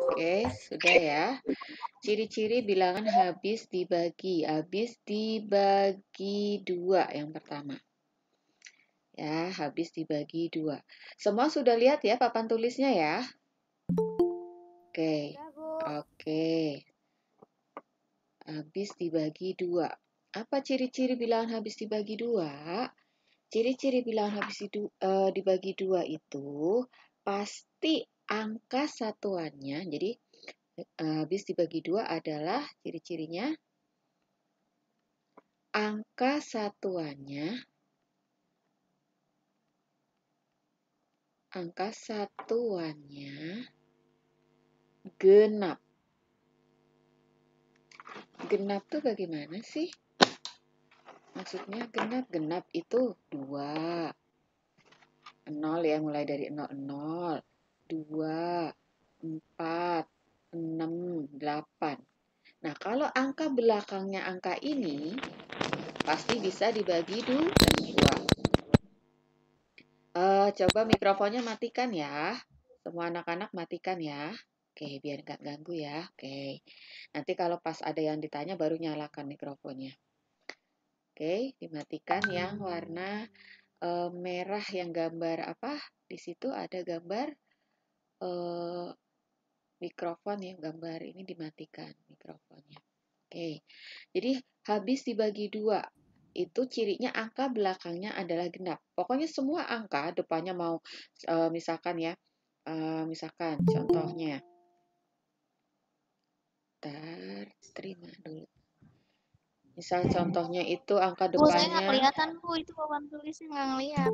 Oke, sudah ya. Ciri-ciri bilangan habis dibagi. Habis dibagi 2 yang pertama. Ya, habis dibagi 2. Semua sudah lihat ya papan tulisnya ya? Oke. Sudah, Bu. Oke. Habis dibagi 2. Apa ciri-ciri bilangan habis dibagi 2? Ciri-ciri bilangan habis dibagi 2 itu pasti angka satuannya. Jadi habis dibagi 2 adalah ciri-cirinya angka satuannya genap. Genap tuh bagaimana sih? Maksudnya genap itu 2. 0 ya, mulai dari 0, 2, 4, 6, 8. Nah, kalau angka belakangnya angka ini pasti bisa dibagi 2. Coba mikrofonnya matikan ya. Semua anak-anak matikan ya. Oke, biar nggak ganggu ya. Oke. Nanti kalau pas ada yang ditanya baru nyalakan mikrofonnya. Oke, dimatikan yang warna merah yang gambar apa? Di situ ada gambar mikrofon ya, gambar ini dimatikan mikrofonnya. Oke. Jadi habis dibagi 2 itu cirinya angka belakangnya adalah genap. Pokoknya semua angka depannya mau misalkan ya, misalkan contohnya. Terima dulu. Misal contohnya itu angka Bu, saya nggak depannya. kelihatan, Bu. Itu papan tulisnya nggak ngeliat.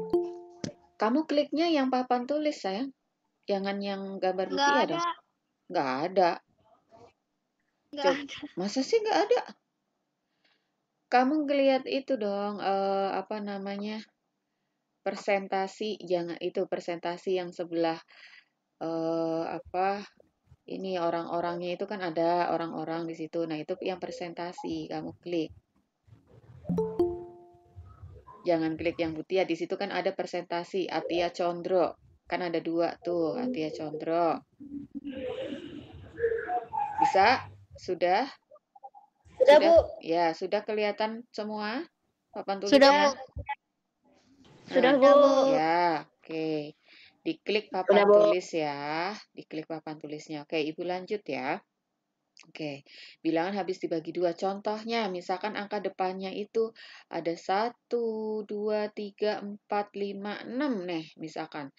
Kamu kliknya yang papan tulis, sayang. Jangan yang gambar Nggak rupiah ada. dong. Nggak ada. Nggak Coba, ada. masa sih nggak ada? Kamu ngeliat itu dong, apa namanya, persentasi, jangan itu persentasi yang sebelah, apa, ini orang-orangnya itu kan ada orang-orang di situ. Nah, itu yang presentasi, kamu klik. Jangan klik yang putih ya, di situ kan ada presentasi, Atia Condro. Kan ada 2 tuh, Atia Condro. Bisa? Sudah? Sudah, Bu. Ya, sudah kelihatan semua papan Sudah, tulisnya? Bu. Nah, Sudah, Bu. ya, oke. Diklik papan Sudah, Bu. tulis ya. Diklik papan tulisnya. Oke, Ibu lanjut ya. Oke, bilangan habis dibagi 2. Contohnya, misalkan angka depannya itu ada 1, 2, 3, 4, 5, 6 nih, misalkan.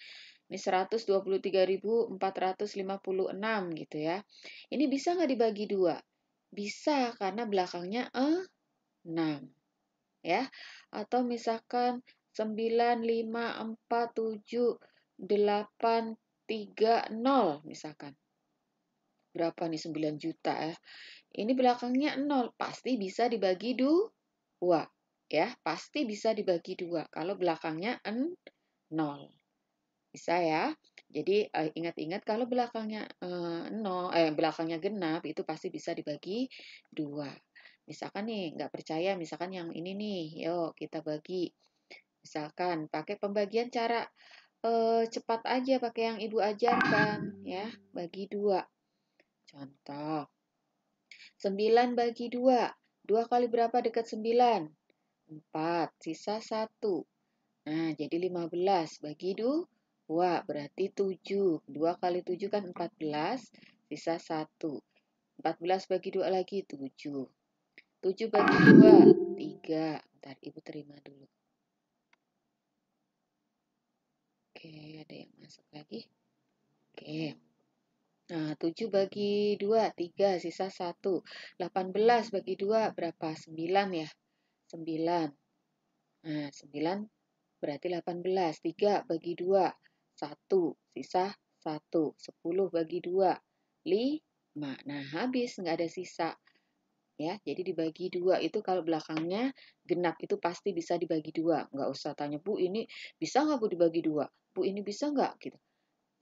Ini 123.456 gitu ya. Ini bisa nggak dibagi 2? Bisa, karena belakangnya 6. Ya, atau misalkan 9, 5, 4, 7, 8, 3, 0 misalkan. Berapa nih 9 juta ya. Ini belakangnya 0, pasti bisa dibagi 2. Ya, pasti bisa dibagi 2 kalau belakangnya 0. Bisa ya. Jadi ingat-ingat kalau belakangnya 0, belakangnya genap itu pasti bisa dibagi 2. Misalkan nih nggak percaya, misalkan yang ini nih, yuk kita bagi. Misalkan pakai pembagian cara cepat aja, pakai yang Ibu ajarkan ya, bagi 2. Contoh, 9 bagi 2. 2 kali berapa dekat 9? 4, sisa 1. Nah, jadi 15 bagi 2, berarti 7. 2 kali 7 kan 14, sisa 1. 14 bagi 2 lagi 7. 7 bagi 2, 3. Bentar, Ibu terima dulu. Oke, ada yang masuk lagi. Oke. Nah, 7 bagi 2, 3, sisa 1. 18 bagi 2, berapa? 9 ya? 9. Nah, 9 berarti 18. 3 bagi 2, 1. Sisa 1. 10 bagi 2, 5. Nah, habis, nggak ada sisa. Ya, jadi dibagi 2 itu kalau belakangnya genap itu pasti bisa dibagi 2. Nggak usah tanya, Bu, ini bisa nggak Bu dibagi 2? Bu, ini bisa nggak? Gitu.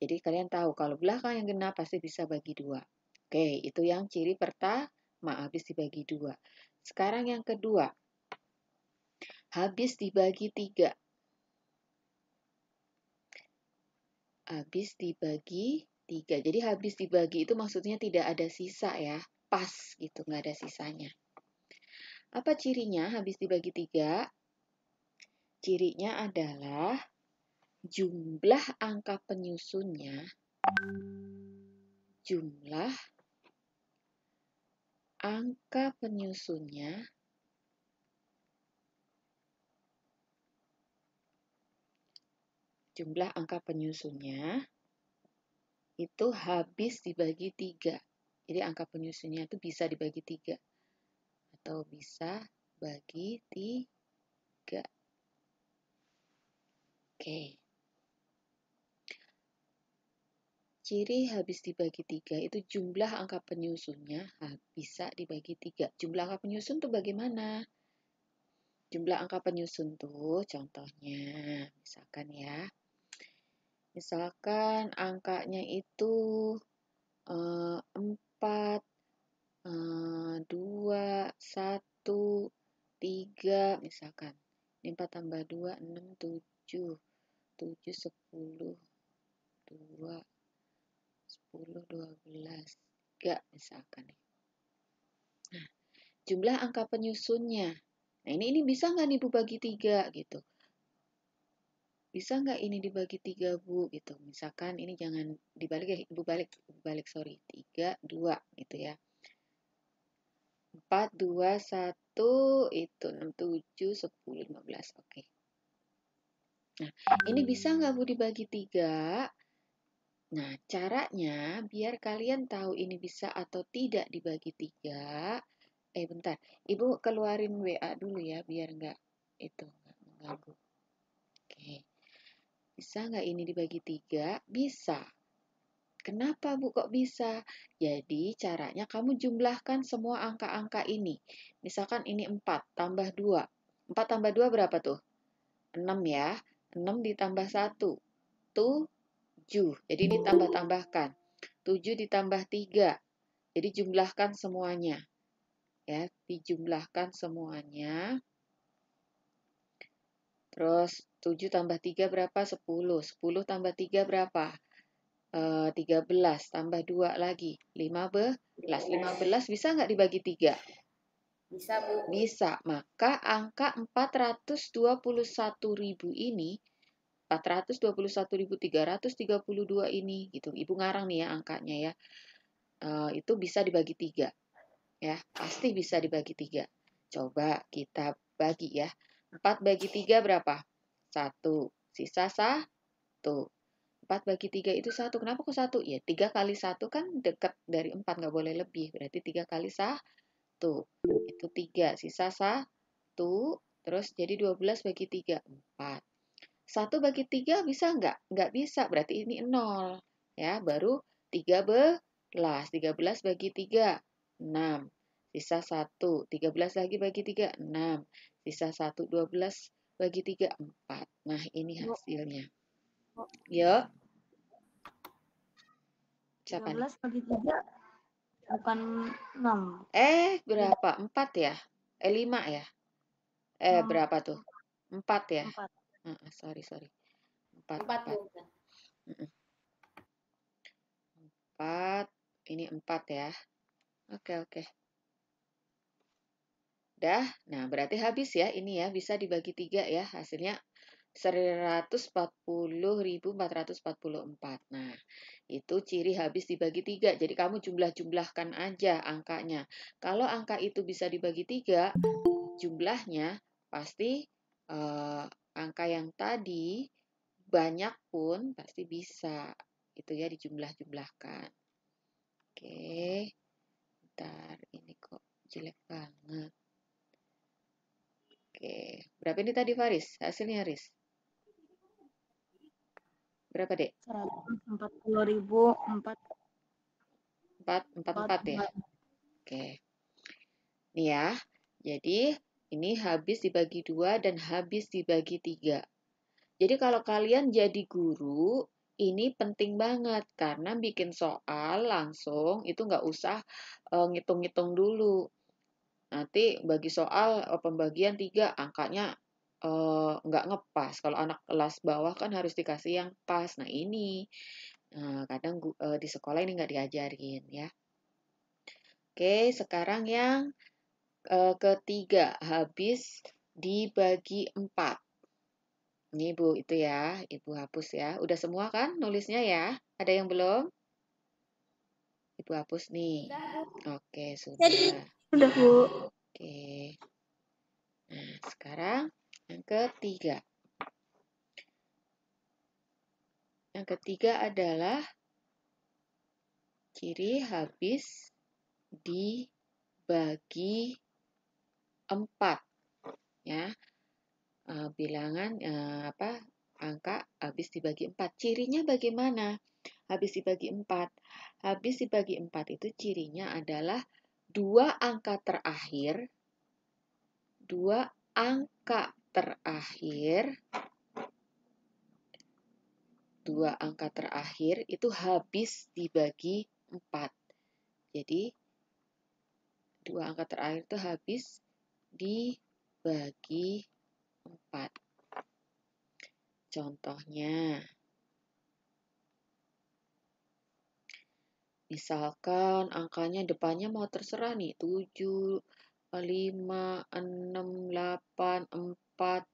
Jadi kalian tahu kalau belakang yang genap pasti bisa bagi 2. Oke, itu yang ciri pertama habis dibagi 2. Sekarang yang kedua, habis dibagi 3. Habis dibagi 3. Jadi habis dibagi itu maksudnya tidak ada sisa ya. Pas gitu, nggak ada sisanya. Apa cirinya habis dibagi 3? Cirinya adalah jumlah angka penyusunnya itu habis dibagi 3. Jadi angka penyusunnya itu bisa dibagi 3 atau bisa bagi 3. Oke. Ciri habis dibagi 3 itu jumlah angka penyusunnya bisa dibagi 3. Jumlah angka penyusun itu bagaimana? Jumlah angka penyusun tuh contohnya, misalkan angkanya itu 4, 2, 1, 3 misalkan. Ini 4 tambah 2, 6, 7, 7, 10, 2, 10, 12, 3 misalkan. Nah, jumlah angka penyusunnya. Nah, ini bisa nggak nih Bu bagi 3 gitu? Bisa nggak ini dibagi 3 Bu gitu? Misalkan ini jangan dibalik ya, Ibu balik sorry. 3, 2 gitu ya. 4, 2, 1 itu 6, 7, 10, 15. Oke. Nah, ini bisa nggak Bu dibagi 3? Nah, caranya biar kalian tahu ini bisa atau tidak dibagi 3. Bentar. Ibu keluarin WA dulu ya biar nggak mengganggu. Oke. Bisa nggak ini dibagi 3? Bisa. Kenapa Bu kok bisa? Jadi caranya kamu jumlahkan semua angka-angka ini. Misalkan ini 4 tambah 2. 4 tambah 2 berapa tuh? 6 ya. 6 ditambah 1. 7. Jadi ini tambah-tambahkan. 7 ditambah 3. Jadi jumlahkan semuanya. Ya, dijumlahkan semuanya. Terus 7 tambah 3 berapa? 10. 10 tambah 3 berapa? 13 tambah 2 lagi. 15. 15 bisa nggak dibagi 3? Bisa, Bu. Bisa. Maka angka 421.000 ini 421.332 ini gitu. Ibu ngarang nih ya angkanya ya. Itu bisa dibagi 3 ya. Pasti bisa dibagi 3. Coba kita bagi ya. 4 bagi 3 berapa? 1. Sisa 1. 4 bagi 3 itu 1. Kenapa kok 1? Ya 3 kali 1 kan dekat dari 4. Nggak boleh lebih. Berarti 3 kali 1. Itu 3. Sisa 1. Terus jadi 12 bagi 3. 4. 1 bagi 3 bisa nggak? Nggak bisa. Berarti ini 0. Ya, baru 13. 13 bagi 3. 6. Sisa 1. 13 lagi bagi 3. 6. Sisa 1. 12 bagi 3. 4. Nah, ini hasilnya. Yuk. Siapa nih? 13 bagi 3 bukan 6. Berapa? 4 ya? 5 ya? Berapa tuh? 4 ya? 4. Sorry. 4. 4, Bu. 4. Ini 4 ya. Oke. Dah. Nah, berarti habis ya. Ini ya. Bisa dibagi 3 ya. Hasilnya 140.444. Nah, itu ciri habis dibagi 3. Jadi kamu jumlah-jumlahkan aja angkanya. Kalau angka itu bisa dibagi 3, jumlahnya pasti angka yang tadi banyak pun pasti bisa. Itu ya dijumlah-jumlahkan. Oke. Bentar, ini kok jelek banget. Oke. Berapa ini tadi Faris? Hasilnya Haris? Berapa, Dek? 140.004. 44 ya? Oke. Nih ya. Jadi ini habis dibagi 2 dan habis dibagi 3. Jadi kalau kalian jadi guru, ini penting banget karena bikin soal langsung itu nggak usah ngitung-ngitung dulu. Nanti bagi soal pembagian 3 angkanya nggak ngepas. Kalau anak kelas bawah kan harus dikasih yang pas. Nah ini kadang di sekolah ini nggak diajarin ya. Oke, sekarang yang ketiga, habis dibagi 4. Ini Ibu itu ya, Ibu hapus ya. Udah semua kan nulisnya ya? Ada yang belum? Ibu hapus nih. Oke, sudah. Sudah, Bu. Oke. Nah, sekarang yang ketiga. Yang ketiga adalah ciri habis dibagi 4 ya. Bilangan angka habis dibagi 4. Cirinya bagaimana? Habis dibagi 4. Habis dibagi 4 itu cirinya adalah dua angka terakhir itu habis dibagi 4. Jadi dua angka terakhir itu habis dibagi 4. Contohnya, misalkan angkanya depannya mau terserah nih, 7, 5, 6, 8, 4,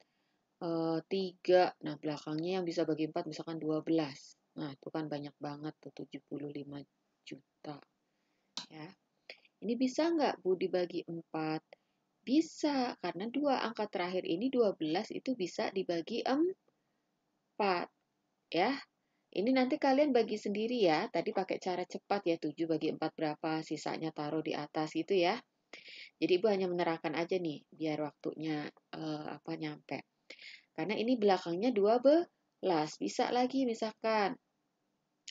3. Nah, belakangnya yang bisa bagi 4 misalkan 12. Nah, itu kan banyak banget tuh, 75 juta. Ya. Ini bisa nggak Bu dibagi 4? Bisa, karena dua angka terakhir ini 12 itu bisa dibagi 4. Ya. Ini nanti kalian bagi sendiri ya. Tadi pakai cara cepat ya, 7 bagi 4 berapa, sisanya taruh di atas gitu ya. Jadi Ibu hanya menerangkan aja nih, biar waktunya nyampe. Karena ini belakangnya 12. Bisa lagi misalkan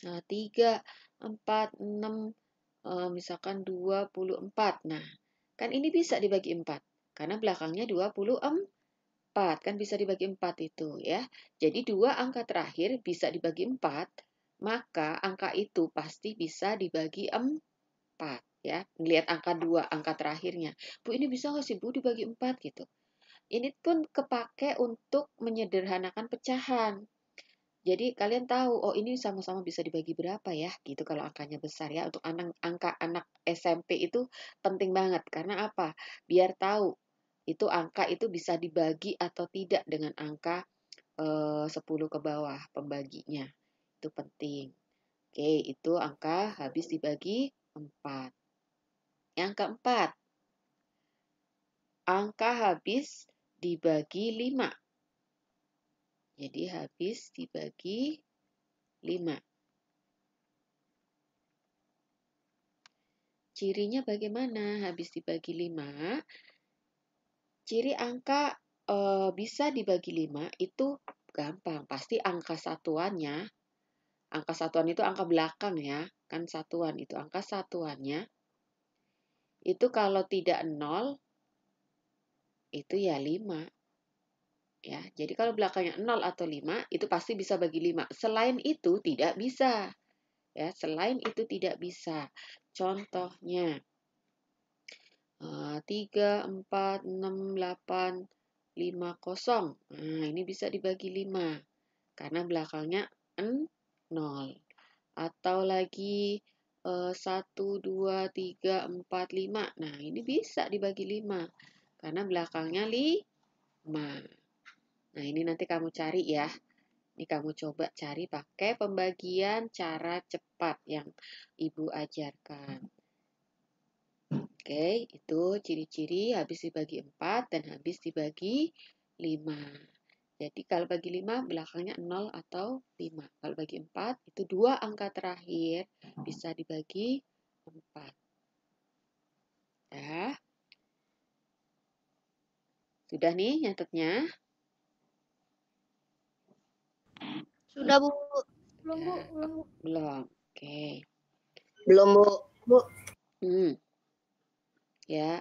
3, 4, 6, misalkan 24. Nah, kan ini bisa dibagi 4. Karena belakangnya 24. Kan bisa dibagi 4 itu ya. Jadi dua angka terakhir bisa dibagi 4, maka angka itu pasti bisa dibagi 4 ya. Ngelihat angka 2, angka terakhirnya. Bu, ini bisa nggak sih Bu dibagi 4 gitu. Ini pun kepake untuk menyederhanakan pecahan. Jadi kalian tahu, oh ini sama-sama bisa dibagi berapa ya, gitu kalau angkanya besar ya. Untuk anak SMP itu penting banget. Karena apa? Biar tahu itu angka itu bisa dibagi atau tidak dengan angka 10 ke bawah pembaginya. Itu penting. Oke, itu angka habis dibagi 4. Yang keempat, angka habis dibagi 5. Jadi habis dibagi 5. Cirinya bagaimana habis dibagi 5? Ciri angka bisa dibagi 5 itu gampang. Pasti angka satuannya, angka satuan itu angka belakang ya, kan satuan itu angka satuannya. Itu kalau tidak 0, itu ya 5. Ya, jadi kalau belakangnya 0 atau 5, itu pasti bisa bagi 5. Selain itu tidak bisa. Ya, selain itu tidak bisa. Contohnya 3, 4, 6, 8, 5, 0. Nah, ini bisa dibagi 5 karena belakangnya 0. Atau lagi 1, 2, 3, 4, 5. Nah, ini bisa dibagi 5 karena belakangnya 5. Nah, ini nanti kamu cari ya. Ini kamu coba cari pakai pembagian cara cepat yang Ibu ajarkan. Oke, itu ciri-ciri habis dibagi 4 dan habis dibagi 5. Jadi kalau bagi 5 belakangnya 0 atau 5. Kalau bagi 4 itu dua angka terakhir bisa dibagi 4. Ya. Sudah nih nyatetnya? Sudah, Bu. Belum, Bu. Belum. Oke. Belum, Bu. Bu. Ya.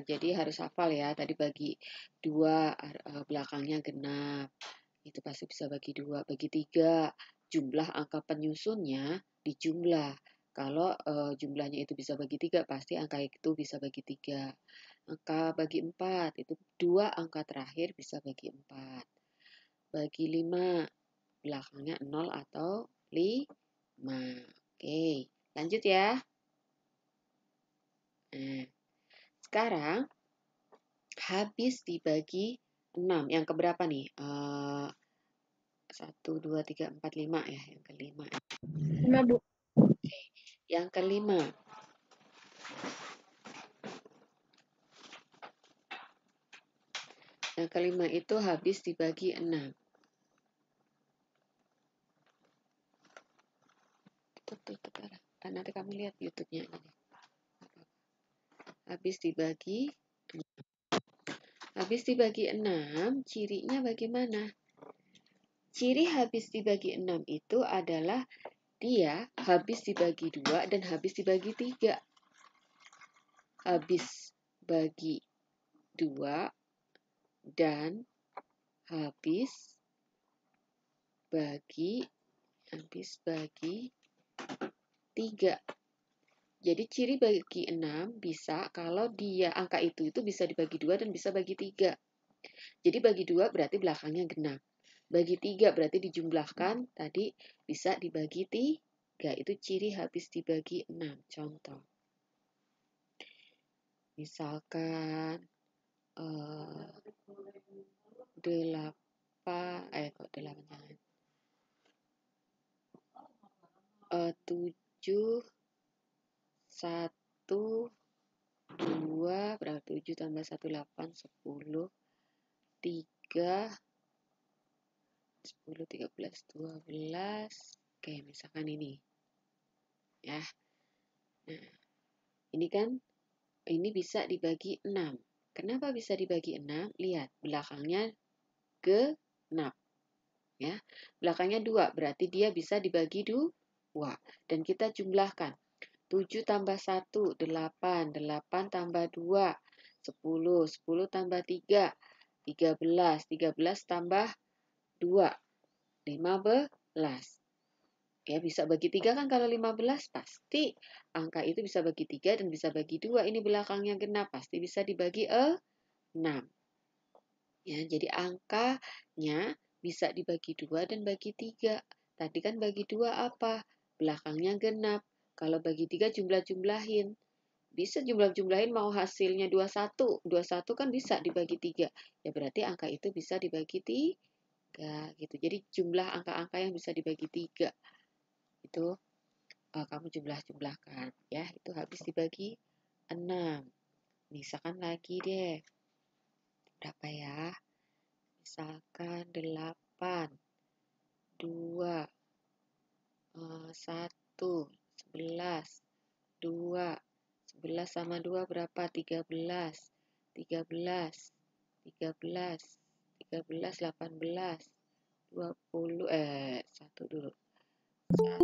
Jadi harus hafal ya. Tadi bagi 2 belakangnya genap. Itu pasti bisa bagi 2. Bagi 3, jumlah angka penyusunnya dijumlah. Kalau jumlahnya itu bisa bagi 3, pasti angka itu bisa bagi 3. angka bagi 4, itu 2 angka terakhir bisa bagi 4. Bagi 5, belakangnya 0 atau 5. Oke, lanjut ya. Nah, sekarang habis dibagi 6. Yang keberapa nih? 1, 2, 3, 4, 5 ya. Yang kelima. 5, Bu. Oke, yang kelima. Yang kelima itu habis dibagi 6. Tutup. Nanti kamu lihat YouTube-nya ini. Habis dibagi 6, cirinya bagaimana? Ciri habis dibagi 6 itu adalah dia habis dibagi 2 dan habis dibagi 3. Habis bagi 2 dan habis bagi 3. Jadi ciri bagi 6 bisa kalau dia angka itu bisa dibagi 2 dan bisa bagi 3. Jadi bagi 2 berarti belakangnya genap. Bagi 3 berarti dijumlahkan tadi bisa dibagi 3. Itu ciri habis dibagi 6. Contoh. Misalkan 7, 1, 2, berapa? 7 tambah 1, 8, 10, 3, 10, 13, 12. Oke, misalkan ini. Ya. Nah, ini kan ini bisa dibagi 6. Kenapa bisa dibagi 6? Lihat, belakangnya genap. Ya. Belakangnya 2, berarti dia bisa dibagi 2. Dan kita jumlahkan. 7 tambah 1, 8. 8 tambah 2, 10. 10 tambah 3, 13. 13 tambah 2, 15. Ya, bisa bagi 3 kan kalau 15 pasti angka itu bisa bagi 3 dan bisa bagi 2. Ini belakangnya genap, pasti bisa dibagi 6. Ya, jadi angkanya bisa dibagi 2 dan bagi 3. Tadi kan bagi 2 apa? Belakangnya genap. Kalau bagi 3 jumlah-jumlahin. Bisa jumlah-jumlahin mau hasilnya 21. 21 kan bisa dibagi 3. Ya berarti angka itu bisa dibagi 3. Gitu. Jadi jumlah angka-angka yang bisa dibagi 3. Itu kamu jumlah-jumlahkan. Ya, itu habis dibagi 6. Misalkan lagi deh. Berapa ya? Misalkan 8, 2, 1, 11, 2, 11 sama 2 berapa? 13, 13, 13, 13, 18, 20, 1 dulu. 1,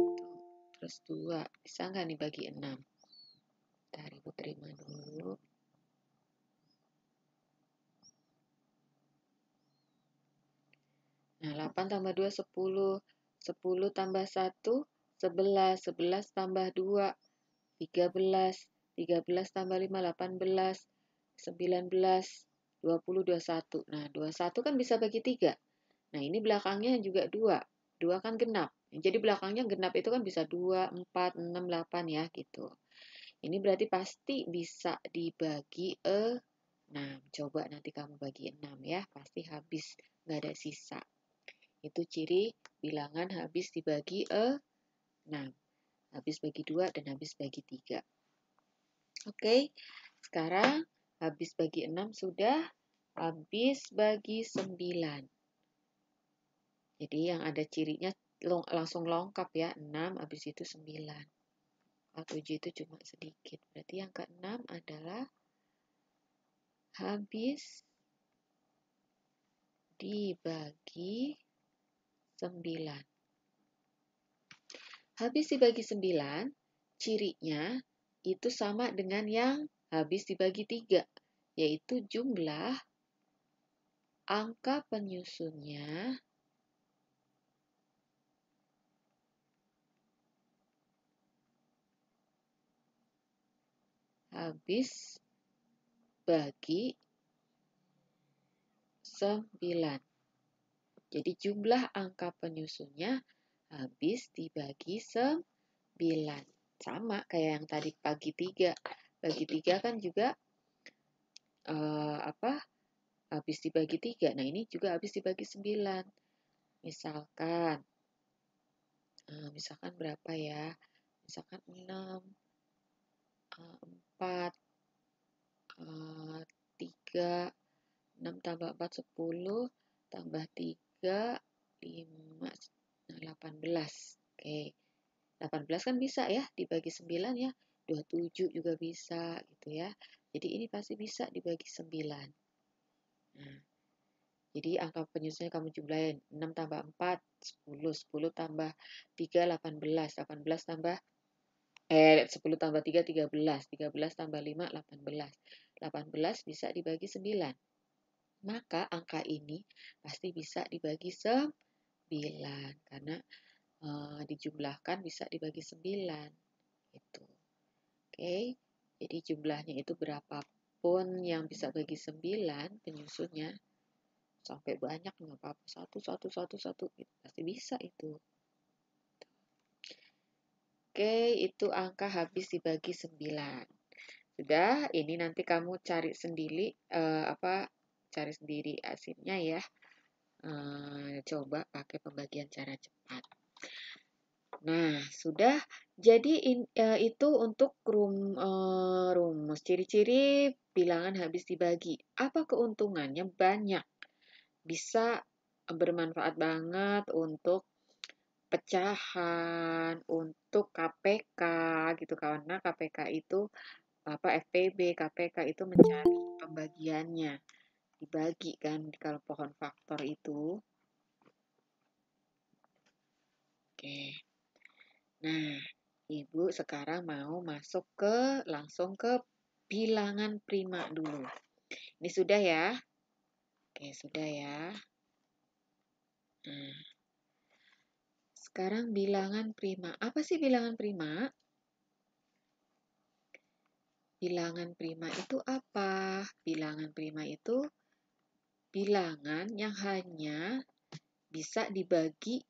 terus 2. Bisa nggak nih bagi 6? Bentar, Ibu terima dulu. Nah, 8 tambah 2, 10. 10 tambah 1, 11. 11 tambah 2, 13. 13 tambah 5, 18. 19, 20, 21. Nah, 21 kan bisa bagi 3. Nah, ini belakangnya juga 2. 2 kan genap. Jadi belakangnya genap itu kan bisa 2, 4, 6, 8 ya gitu. Ini berarti pasti bisa dibagi 6. Coba nanti kamu bagi 6 ya. Pasti habis, nggak ada sisa. Itu ciri bilangan habis dibagi 6. Habis bagi 2 dan habis bagi 3. Oke, sekarang habis bagi 6 sudah, habis bagi 9. Jadi yang ada cirinya langsung lengkap ya, 6 habis itu 9. Kalau 7 itu cuma sedikit. Berarti yang ke-6 adalah habis dibagi 9. Habis dibagi 9, cirinya itu sama dengan yang habis dibagi 3, yaitu jumlah angka penyusunnya habis dibagi 9. Jadi jumlah angka penyusunnya habis dibagi 9. Sama kayak yang tadi bagi 3. Bagi 3 kan juga habis dibagi 3. Nah, ini juga habis dibagi 9. Misalkan berapa ya? Misalkan 6, 4, 3, 6 tambah 4, 10, tambah 3, 5, 18. Oke, 18 kan bisa ya dibagi 9 ya. 27 juga bisa gitu ya. Jadi ini pasti bisa dibagi 9. Nah, jadi angka penyusunnya kamu jumlahin. 6 tambah 4, 10. 10 tambah 3, 18. 18 tambah 10 tambah 3, 13. 13 tambah 5, 18. 18 bisa dibagi 9. Maka angka ini pasti bisa dibagi 9. Karena dijumlahkan bisa dibagi 9. Gitu. Oke, jadi jumlahnya itu berapapun yang bisa bagi 9 penyusunnya. Sampai banyak nggak apa-apa. 1, 1, 1, 1. Pasti bisa itu. Oke, itu angka habis dibagi 9. Sudah, ini nanti kamu cari sendiri cari sendiri hasilnya ya. Coba pakai pembagian cara cepat. Nah, sudah. Jadi itu untuk rumus ciri-ciri bilangan habis dibagi. Apa keuntungannya? Banyak. Bisa bermanfaat banget untuk pecahan, untuk KPK gitu, karena KPK itu FPB, KPK itu mencari pembagiannya, dibagi kan kalau pohon faktor itu. Oke. Nah, Ibu sekarang mau masuk langsung ke bilangan prima dulu. Ini sudah ya? Oke, sudah ya. Nah, sekarang bilangan prima. Apa sih bilangan prima? Bilangan prima itu apa? Bilangan prima itu bilangan yang hanya bisa dibagi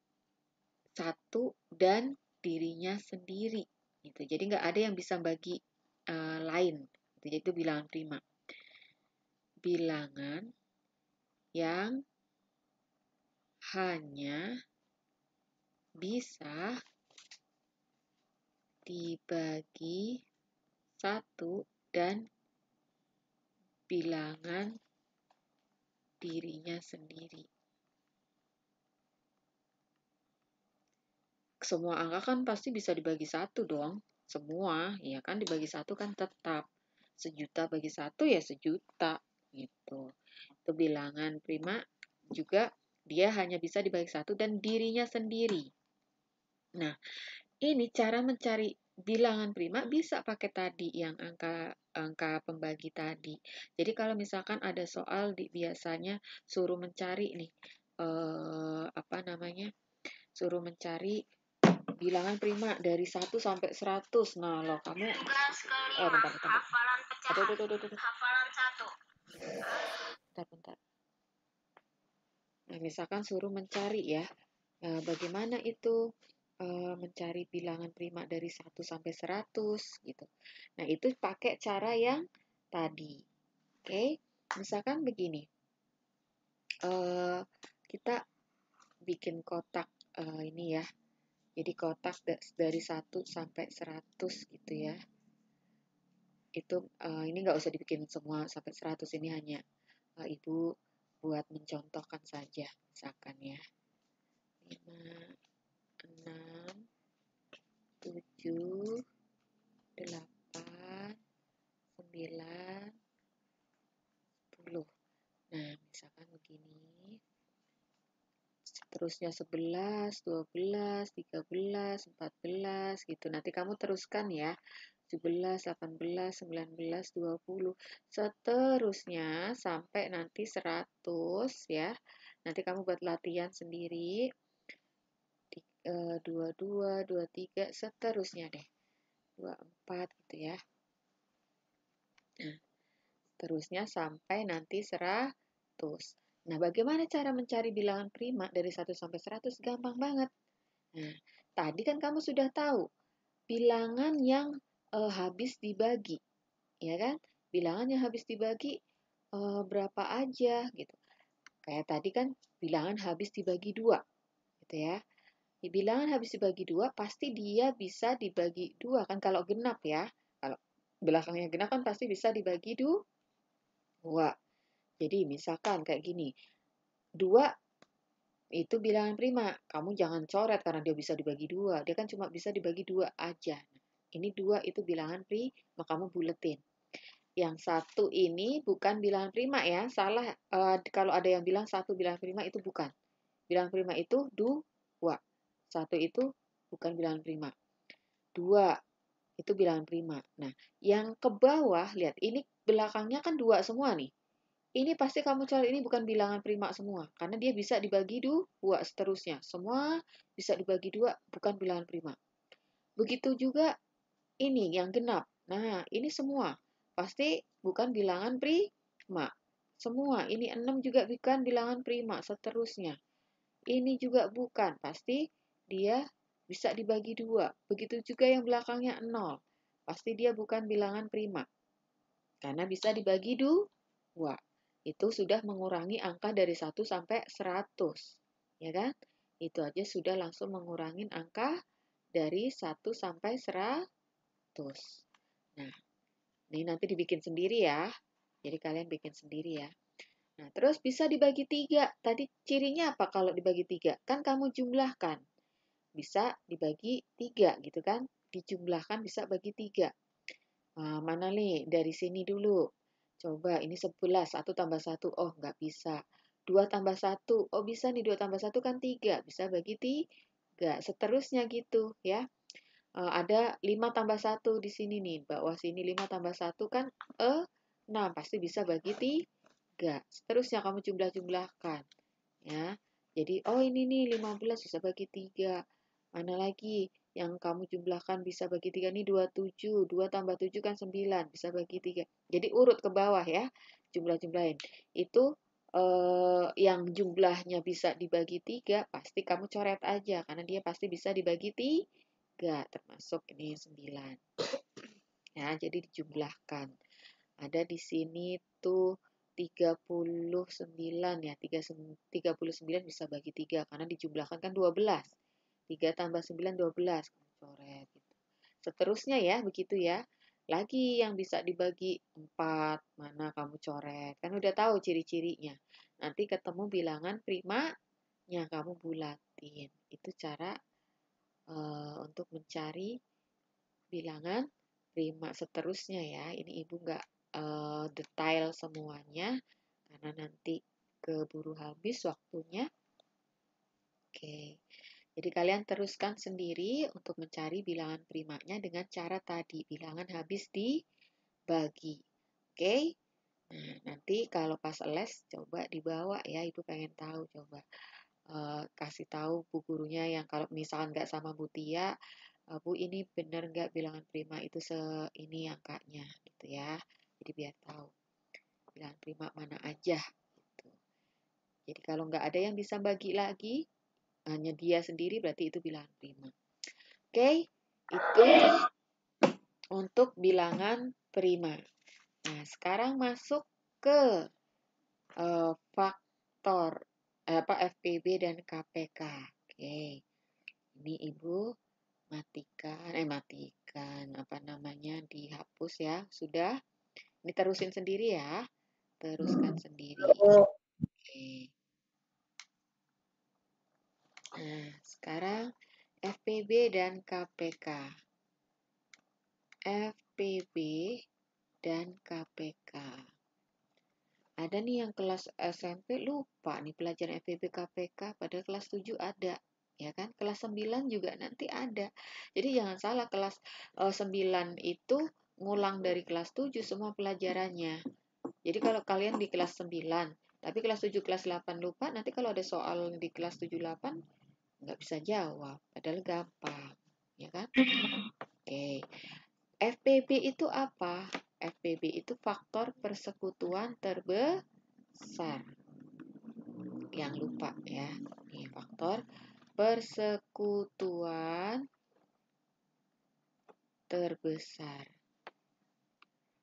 satu dan dirinya sendiri. Gitu. Jadi nggak ada yang bisa bagi lain. Jadi itu bilangan prima. Bilangan yang hanya bisa dibagi satu dan bilangan dirinya sendiri. Semua angka kan pasti bisa dibagi satu dong. Semua, ya kan dibagi satu kan tetap. 1.000.000 bagi satu ya 1.000.000 gitu. Itu bilangan prima juga dia hanya bisa dibagi satu dan dirinya sendiri. Nah, ini cara mencari bilangan prima bisa pakai tadi yang angka pembagi tadi. Jadi kalau misalkan ada soal biasanya suruh mencari nih suruh mencari bilangan prima dari 1 sampai 100. Nah, loh kamu bentar. Hafalan pecahan. Hafalan 1. Bentar. Nah, misalkan suruh mencari ya. Bagaimana itu mencari bilangan prima dari 1 sampai 100 gitu. Nah, itu pakai cara yang tadi. Oke, misalkan begini. Kita bikin kotak ini ya. Jadi kotak dari 1 sampai 100 gitu ya. Itu ini nggak usah dibikin semua sampai 100, ini hanya Ibu buat mencontohkan saja misalkan ya. 5, 6, 7, 8, 9, 10. Nah, misalkan begini. Terusnya 11, 12, 13, 14 gitu. Nanti kamu teruskan ya. 17, 18, 19, 20. Seterusnya sampai nanti 100 ya. Nanti kamu buat latihan sendiri. 22, 23, seterusnya deh. 24 gitu ya. Nah, seterusnya sampai nanti 100. Nah, bagaimana cara mencari bilangan prima dari 1 sampai 100? Gampang banget. Nah, tadi kan kamu sudah tahu bilangan yang habis dibagi, ya kan? Bilangan yang habis dibagi berapa aja gitu. Kayak tadi kan bilangan habis dibagi 2, gitu ya. Di bilangan habis dibagi 2 pasti dia bisa dibagi 2 kan kalau genap ya. Kalau belakangnya genap kan pasti bisa dibagi 2. Jadi misalkan kayak gini, 2 itu bilangan prima. Kamu jangan coret karena dia bisa dibagi 2. Dia kan cuma bisa dibagi 2 aja. Ini 2 itu bilangan prima, kamu buletin. Yang 1 ini bukan bilangan prima ya, salah. Kalau ada yang bilang 1 bilangan prima itu bukan. Bilangan prima itu 2. 1 itu bukan bilangan prima. 2 itu bilangan prima. Nah, yang ke bawah, lihat, ini belakangnya kan 2 semua nih. Ini pasti kamu coret, ini bukan bilangan prima semua. Karena dia bisa dibagi 2 seterusnya. Semua bisa dibagi 2, bukan bilangan prima. Begitu juga ini yang genap. Nah, ini semua pasti bukan bilangan prima. Semua, ini 6 juga bukan bilangan prima, seterusnya. Ini juga bukan, pasti dia bisa dibagi 2. Begitu juga yang belakangnya 0. Pasti dia bukan bilangan prima. Karena bisa dibagi 2. Itu sudah mengurangi angka dari 1 sampai 100. Ya kan? Itu aja sudah langsung mengurangi angka dari 1 sampai 100. Nah, ini nanti dibikin sendiri ya. Jadi kalian bikin sendiri ya. Nah, terus bisa dibagi 3. Tadi cirinya apa kalau dibagi 3? Kan kamu jumlahkan. Bisa dibagi 3 gitu kan. Dijumlahkan bisa bagi 3. Nah, mana nih? Dari sini dulu. Coba ini 11. 1 tambah 1. Oh, nggak bisa. 2 tambah 1. Oh, bisa nih. 2 tambah 1 kan 3. Bisa bagi 3. Seterusnya gitu ya. Ada 5 tambah 1 di sini nih. Bawah sini 5 tambah 1 kan 6. Pasti bisa bagi 3. Seterusnya kamu jumlah-jumlahkan. Ya. Jadi, oh ini nih 15 bisa bagi 3. Mana lagi yang kamu jumlahkan bisa bagi 3 nih 27. 2 tambah 7 kan 9. Bisa bagi 3. Jadi urut ke bawah ya. Jumlah-jumlahin. Itu yang jumlahnya bisa dibagi 3, pasti kamu coret aja. Karena dia pasti bisa dibagi 3. Termasuk ini 9. Ya, jadi dijumlahkan. Ada di sini tuh 39 ya. 39 bisa bagi 3 karena dijumlahkan kan 12. 3 tambah 9 12. Kamu coret gitu. Seterusnya ya, begitu ya. Lagi yang bisa dibagi 4, mana kamu coret. Kan udah tahu ciri-cirinya. Nanti ketemu bilangan primanya kamu bulatin. Itu cara untuk mencari bilangan prima seterusnya ya. Ini ibu nggak detail semuanya karena nanti keburu habis waktunya. Oke, jadi kalian teruskan sendiri untuk mencari bilangan primanya dengan cara tadi, bilangan habis dibagi. Oke, nah nanti kalau pas les coba dibawa ya, ibu pengen tahu, coba kasih tahu bu gurunya yang kalau misalkan nggak sama Bu Tia, Bu ini benar nggak bilangan prima itu ini angkanya gitu ya. Jadi biar tahu bilangan prima mana aja gitu. Jadi kalau nggak ada yang bisa bagi lagi, hanya dia sendiri berarti itu bilangan prima. Oke, itu untuk bilangan prima. Nah, sekarang masuk ke faktor FPB dan KPK. Oke, ini ibu matikan apa namanya, dihapus ya. Sudah, ini terusin sendiri ya, teruskan sendiri. Oke. Nah, sekarang FPB dan KPK. FPB dan KPK. Ada nih yang kelas SMP lupa nih pelajaran FPB KPK, padahal kelas 7 ada. Ya kan? Kelas 9 juga nanti ada. Jadi jangan salah, kelas 9 itu ngulang dari kelas 7 semua pelajarannya. Jadi kalau kalian di kelas 9, tapi kelas 7, kelas 8 lupa, nanti kalau ada soal di kelas 7, 8, nggak bisa jawab. Padahal gampang. Ya kan? Oke. FPB itu apa? FPB itu faktor persekutuan terbesar. Yang lupa ya. Ini faktor persekutuan terbesar.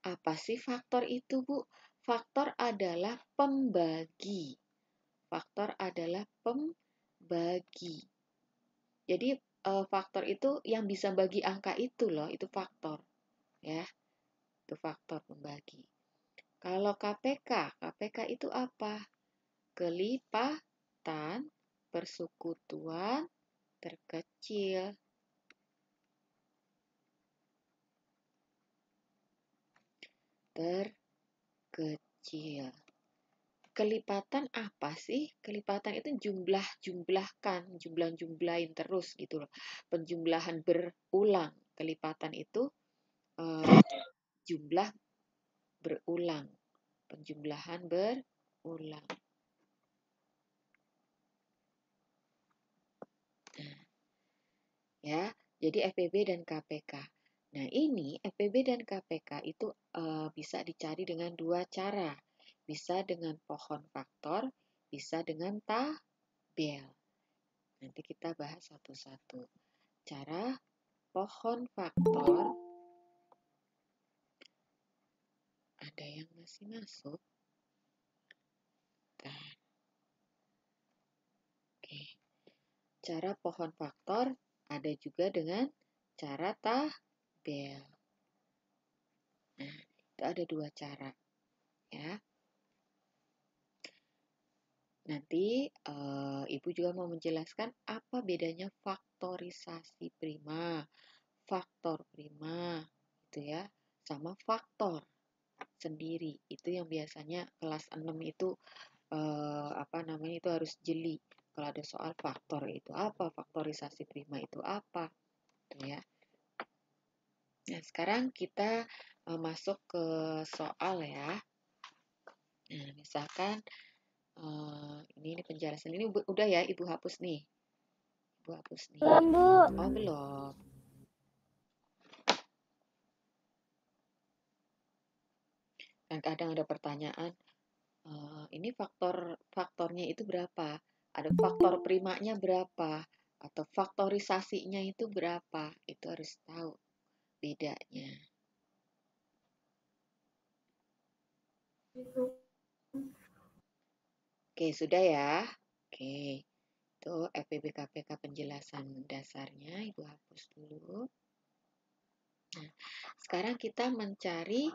Apa sih faktor itu, Bu? Faktor adalah pembagi. Faktor adalah pembagi. Jadi faktor itu yang bisa bagi angka itu loh, itu faktor. Ya, itu faktor pembagi. Kalau KPK itu apa? Kelipatan persekutuan terkecil. Terkecil. Kelipatan apa sih? Kelipatan itu jumlahin terus gitu loh. Penjumlahan berulang. Kelipatan itu jumlah berulang. Penjumlahan berulang. Nah, ya, jadi FPB dan KPK. Nah, ini FPB dan KPK itu bisa dicari dengan dua cara. Bisa dengan pohon faktor, bisa dengan tabel. Nanti kita bahas satu-satu. Cara pohon faktor. Ada yang masih masuk? Nah, oke. Cara pohon faktor ada juga dengan cara tabel. Nah, itu ada dua cara. Ya. Nanti Ibu juga mau menjelaskan apa bedanya faktorisasi prima, faktor prima, itu ya, sama faktor sendiri. Itu yang biasanya kelas 6 itu itu harus jeli. Kalau ada soal faktor itu apa, faktorisasi prima itu apa, gitu ya. Nah, sekarang kita masuk ke soal ya. Nah, misalkan ini penjelasan ini udah ya, Ibu hapus nih. Ibu hapus nih. Belum, Bu. Oh, belum. Dan kadang ada pertanyaan, ini faktornya itu berapa? Ada faktor primanya berapa? Atau faktorisasinya itu berapa? Itu harus tahu bedanya. Oke, sudah ya. Oke, itu FPB KPK penjelasan dasarnya. Ibu hapus dulu. Nah, sekarang kita mencari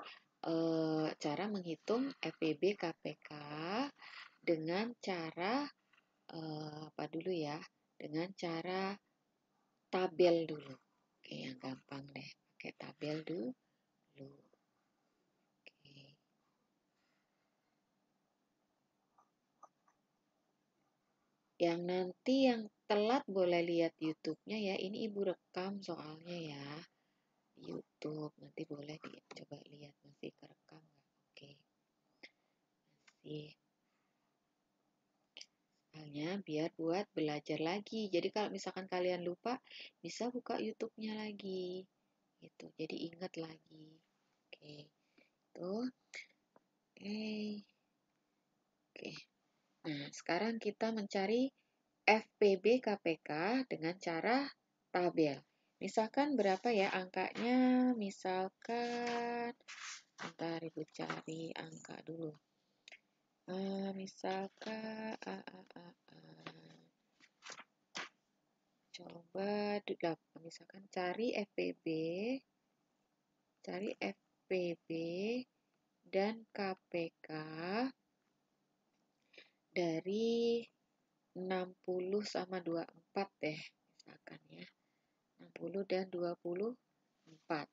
cara menghitung FPB KPK dengan cara apa dulu ya? Dengan cara tabel dulu. Oke, yang gampang deh. Pakai tabel dulu. Oke. Yang nanti yang telat boleh lihat YouTube-nya ya. Ini Ibu rekam soalnya ya. YouTube. Nanti boleh coba lihat masih kerekam nggak? Oke. Masih. Soalnya biar buat belajar lagi. Jadi kalau misalkan kalian lupa, bisa buka YouTube-nya lagi. Gitu. Jadi ingat lagi. Oke. Tuh. Oke. Oke. Nah, sekarang kita mencari FPB KPK dengan cara tabel. Misalkan berapa ya angkanya? Misalkan, bentar Ibu cari angka dulu. Misalkan, coba misalkan cari FPB dan KPK dari 60 sama 24 deh, misalkan ya. 60 dan 24.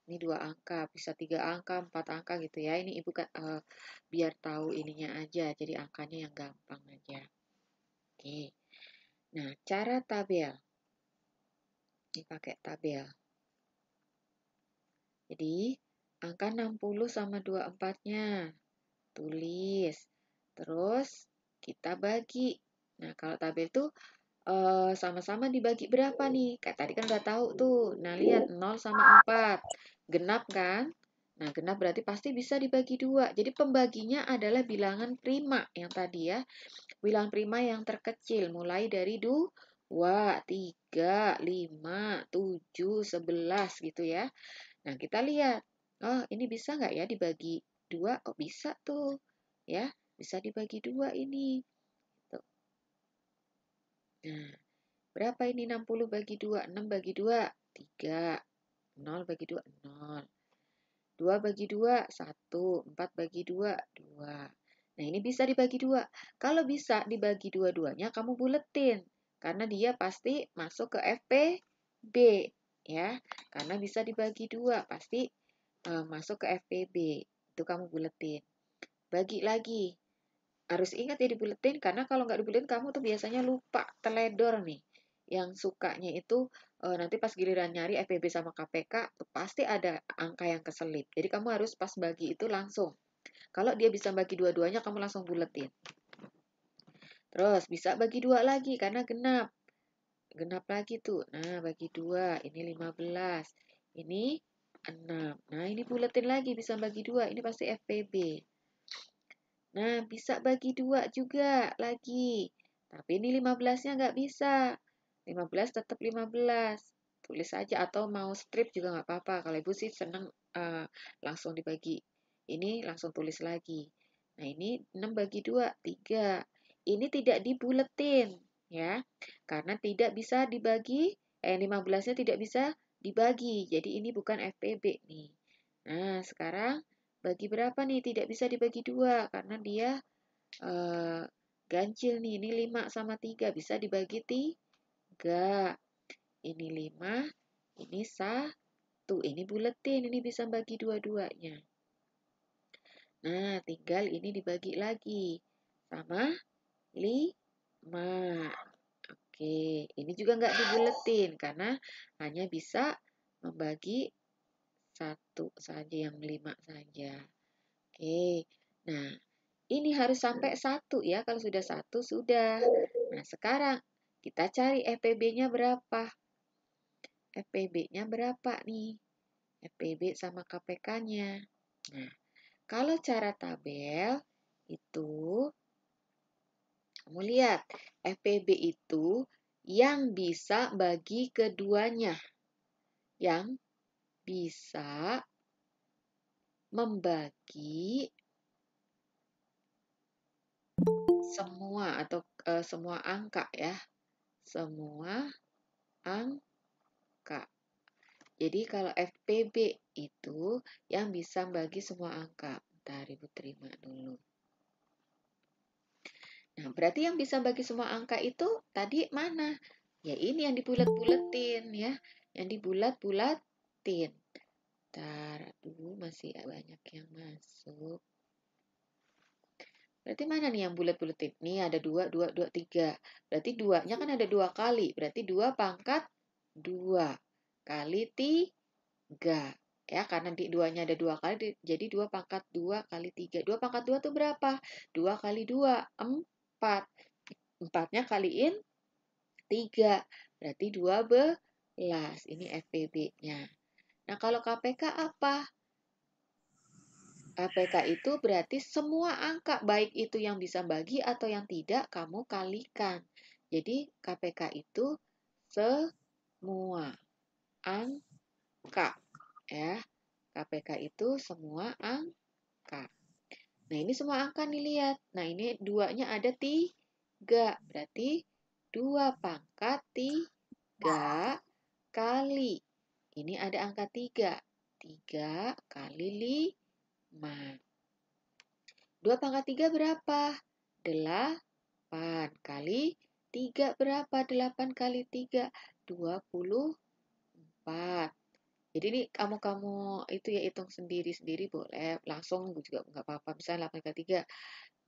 Ini dua angka, bisa 3 angka, 4 angka gitu ya. Ini Ibu biar tahu ininya aja, jadi angkanya yang gampang aja. Oke. Nah, cara tabel. Ini pakai tabel. Jadi, angka 60 sama 24-nya. Tulis. Terus, kita bagi. Nah, kalau tabel itu sama-sama dibagi berapa nih? Kayak tadi kan udah tahu tuh. Nah, lihat 0 sama 4. Genap kan? Nah, genap berarti pasti bisa dibagi 2. Jadi pembaginya adalah bilangan prima yang tadi ya. Bilangan prima yang terkecil mulai dari 2, 3, 5, 7, 11 gitu ya. Nah, kita lihat. Oh, ini bisa nggak ya dibagi 2? Oh, bisa tuh. Ya, bisa dibagi 2 ini. Tuh. Nah, berapa ini 60 bagi 2? 6 bagi 2, 3. 0 bagi 2, 0. 2 bagi 2, 1. 4 bagi 2, 2. Nah, ini bisa dibagi 2. Kalau bisa dibagi dua-duanya, kamu buletin. Karena dia pasti masuk ke FPB. Ya, karena bisa dibagi 2. Pasti masuk ke FPB. Itu kamu buletin. Bagi lagi. Harus ingat ya dibuletin, karena kalau nggak dibuletin, kamu tuh biasanya lupa, teledor nih. Yang sukanya itu nanti pas giliran nyari FPB sama KPK, tuh pasti ada angka yang keselip. Jadi kamu harus pas bagi itu langsung. Kalau dia bisa bagi dua-duanya, kamu langsung buletin. Terus bisa bagi 2 lagi, karena genap. Genap lagi tuh. Nah, bagi 2. Ini 15. Ini 6. Nah, ini buletin lagi, bisa bagi 2. Ini pasti FPB. Nah, bisa bagi 2 juga lagi. Tapi ini 15-nya nggak bisa. 15 tetap 15. Tulis saja atau mau strip juga nggak apa-apa. Kalau Ibu sih senang langsung dibagi. Ini langsung tulis lagi. Nah, ini 6 bagi 2, 3. Ini tidak dibuletin, ya. Karena tidak bisa dibagi, 15-nya tidak bisa dibagi. Jadi ini bukan FPB nih. Nah, sekarang bagi berapa nih? Tidak bisa dibagi 2 karena dia ganjil nih. Ini 5 sama 3 bisa dibagi 3. Ini 5, ini 1. Ini buletin, ini bisa bagi dua-duanya. Nah, tinggal ini dibagi lagi sama 5. Oke, ini juga nggak dibuletin karena hanya bisa membagi 1 saja, yang 5 saja. Oke, nah ini harus sampai 1 ya. Kalau sudah 1, sudah. Nah, sekarang kita cari FPB-nya berapa. FPB-nya berapa nih? FPB sama KPK-nya. Nah, kalau cara tabel itu, kamu lihat, FPB itu yang bisa bagi keduanya. Yang bisa membagi semua atau semua angka ya. Semua angka. Jadi kalau FPB itu yang bisa bagi semua angka. Bentar, Ibu terima dulu. Nah, berarti yang bisa bagi semua angka itu tadi mana? Ya ini yang dibulat-bulatin ya. Yang dibulat-bulatin. Bentar, aduh masih banyak yang masuk. Berarti mana nih yang bulat-bulatin? Nih ada 2, 2, 2, 3. Berarti 2-nya kan ada 2 kali. Berarti 2 pangkat 2 kali 3. Ya, karena di 2-nya ada 2 kali, jadi 2 pangkat 2 kali 3. 2 pangkat 2 itu berapa? 2 kali 2, 4. 4-nya kaliin 3. Berarti 12. Ini FPB-nya. Nah, kalau KPK apa? KPK itu berarti semua angka, baik itu yang bisa bagi atau yang tidak, kamu kalikan. Jadi KPK itu semua angka. Ya, KPK itu semua angka. Nah, ini semua angka nih, lihat. Nah, ini 2-nya ada 3. Berarti 2 pangkat 3 kali. Ini ada angka 3. 3 kali 5. 2 pangkat 3 berapa? 8 kali 3 berapa? 8 kali 3, 24. Jadi ini kamu itu ya hitung sendiri-sendiri boleh. Langsung juga nggak apa-apa. Misalnya 8 kali 3.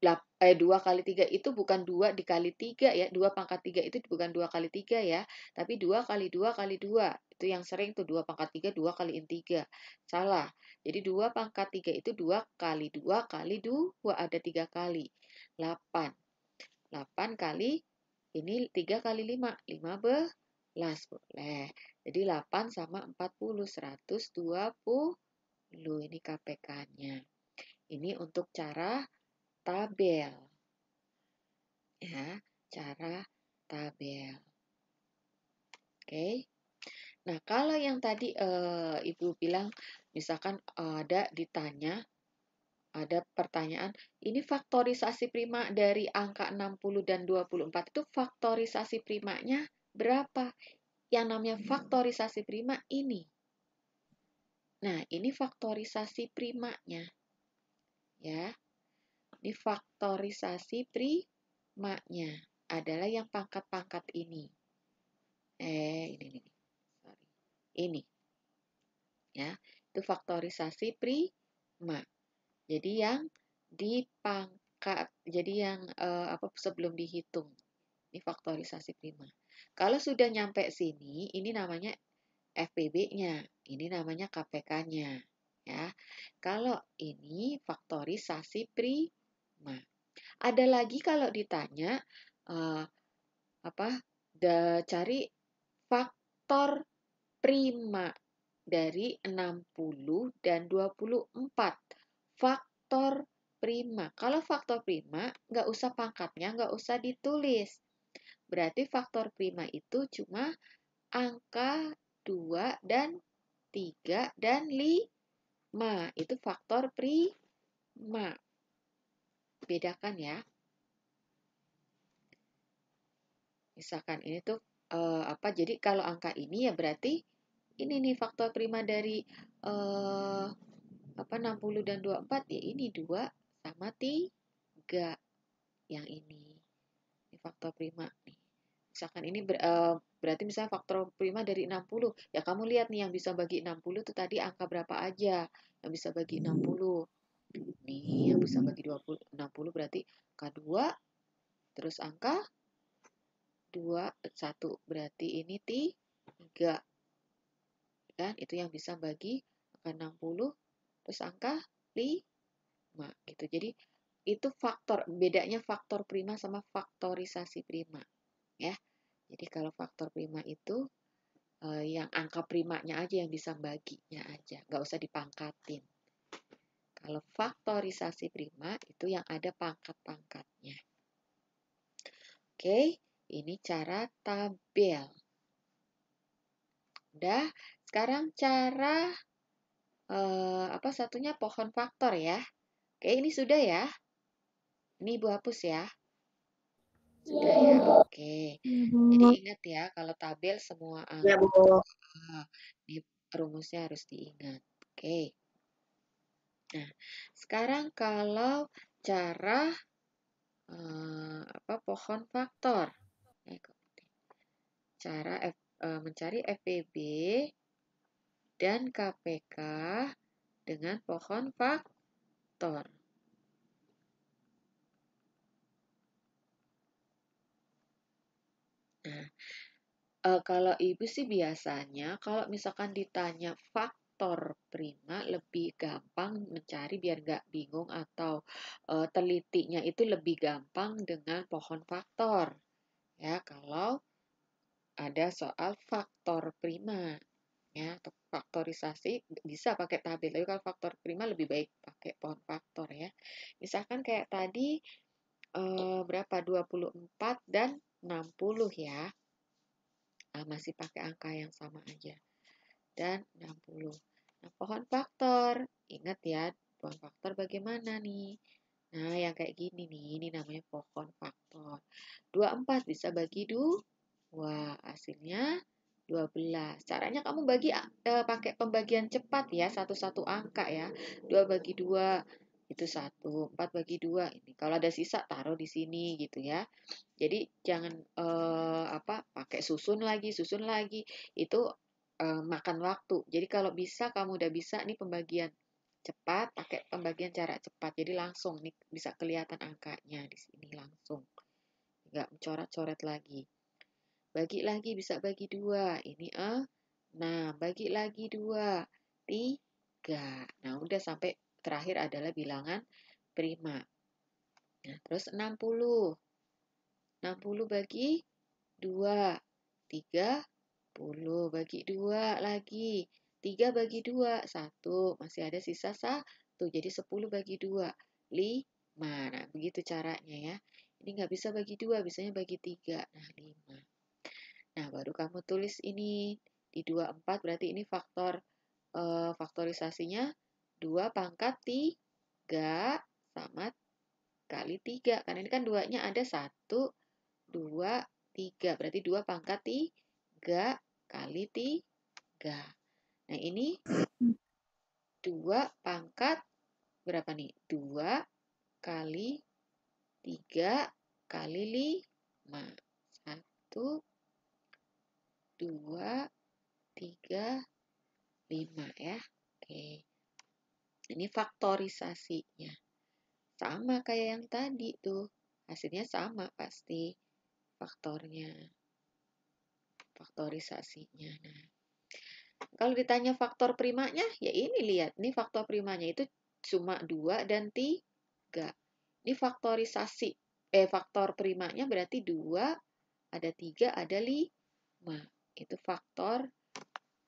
2 kali 3 itu bukan 2 dikali 3 ya. 2 pangkat 3 itu bukan 2 kali 3 ya. Tapi 2 kali 2 kali 2. Itu yang sering tuh 2 pangkat 3, 2 kaliin 3. Salah. Jadi 2 pangkat 3 itu 2 kali 2 kali 2. Ada 3 kali. 8. 8 kali ini 3 kali 5. 15 boleh. Jadi 8 sama 40. 120. Ini KPK-nya. Ini untuk cara tabel. Ya, cara tabel. Oke. Nah, kalau yang tadi Ibu bilang, misalkan ada pertanyaan, ini faktorisasi prima dari angka 60 dan 24 itu faktorisasi primanya berapa? Yang namanya faktorisasi prima ini. Nah, ini faktorisasi primanya. Ya, ini faktorisasi primanya adalah yang pangkat-pangkat ini. Ini. Sorry. Ini. Ya, itu faktorisasi prima. Jadi yang dipangkat, jadi yang sebelum dihitung. Ini faktorisasi prima. Kalau sudah nyampe sini, ini namanya FPB-nya, ini namanya KPK-nya. Ya. Kalau ini faktorisasi prima. Ada lagi kalau ditanya cari faktor prima dari 60 dan 24. Faktor prima. Kalau faktor prima, nggak usah pangkatnya, nggak usah ditulis. Berarti faktor prima itu cuma angka 2 dan 3 dan 5. Itu faktor prima. Bedakan ya. Misalkan ini tuh jadi kalau angka ini ya berarti ini nih faktor prima dari 60 dan 24 ya ini 2 sama 3 yang ini. Ini faktor prima nih. Misalkan ini berarti misalnya faktor prima dari 60. Ya kamu lihat nih yang bisa bagi 60 itu tadi angka berapa aja yang bisa bagi 60. Nih yang bisa bagi 60 berarti angka 2 terus angka 2, 1 berarti ini 3. Kan itu yang bisa bagi angka 60 terus angka 5 gitu. Jadi itu bedanya faktor prima sama faktorisasi prima ya. Jadi kalau faktor prima itu yang angka primanya aja yang bisa baginya aja, nggak usah dipangkatin. Kalau faktorisasi prima itu yang ada pangkat-pangkatnya. Oke, ini cara tabel. Udah, sekarang cara satunya pohon faktor ya. Oke, ini sudah ya. Ini Ibu hapus ya. Sudah ya, oke. Jadi ingat ya, kalau tabel semua Ya, Bu. di rumusnya harus diingat. Oke. Nah, sekarang kalau cara pohon faktor. Cara mencari FPB dan KPK dengan pohon faktor. Nah, kalau Ibu sih biasanya kalau misalkan ditanya faktor prima lebih gampang mencari biar nggak bingung atau telitinya itu lebih gampang dengan pohon faktor. Ya, kalau ada soal faktor prima ya atau faktorisasi bisa pakai tabel, tapi kalau faktor prima lebih baik pakai pohon faktor ya. Misalkan kayak tadi berapa 24 dan 60 ya. Masih pakai angka yang sama aja. Dan 60. Nah, pohon faktor. Ingat ya, pohon faktor bagaimana nih? Nah, yang kayak gini nih, ini namanya pohon faktor. 24 bisa bagi 2. Hasilnya 12. Caranya kamu bagi pakai pembagian cepat ya, satu-satu angka ya. 2 bagi 2 itu 1, 4 bagi 2 ini. Kalau ada sisa taruh di sini gitu ya. Jadi jangan pakai susun lagi. Itu makan waktu. Jadi kalau bisa kamu udah bisa nih pembagian cepat, pakai pembagian cara cepat. Jadi langsung nih bisa kelihatan angkanya di sini langsung. Nggak coret-coret lagi. Bagi lagi bisa bagi 2. Ini nah, bagi lagi 2. 3. Nah, udah sampai terakhir adalah bilangan prima. Nah, terus 60. 60 bagi 2. 30 bagi 2 lagi. 3 bagi 2, 1. Masih ada sisa 1. Jadi 10 bagi 2, 5. Nah, begitu caranya ya. Ini nggak bisa bagi 2, bisanya bagi 3. Nah, 5. Nah, baru kamu tulis ini. Di 24 berarti ini faktorisasinya 2 pangkat 3 sama kali 3. Karena ini kan 2-nya ada 1, 2, 3. Berarti 2 pangkat 3 kali 3. Nah, ini 2 pangkat berapa nih? 2 kali 3 kali 5. 1, 2, 3, 5 ya. Oke. Ini faktorisasinya. Sama kayak yang tadi tuh. Hasilnya sama pasti faktornya. Faktorisasinya. Nah, kalau ditanya faktor primanya, ya ini lihat. Ini faktor primanya itu cuma 2 dan 3. Ini faktorisasi. Faktor primanya berarti 2, ada 3, ada 5. Itu faktor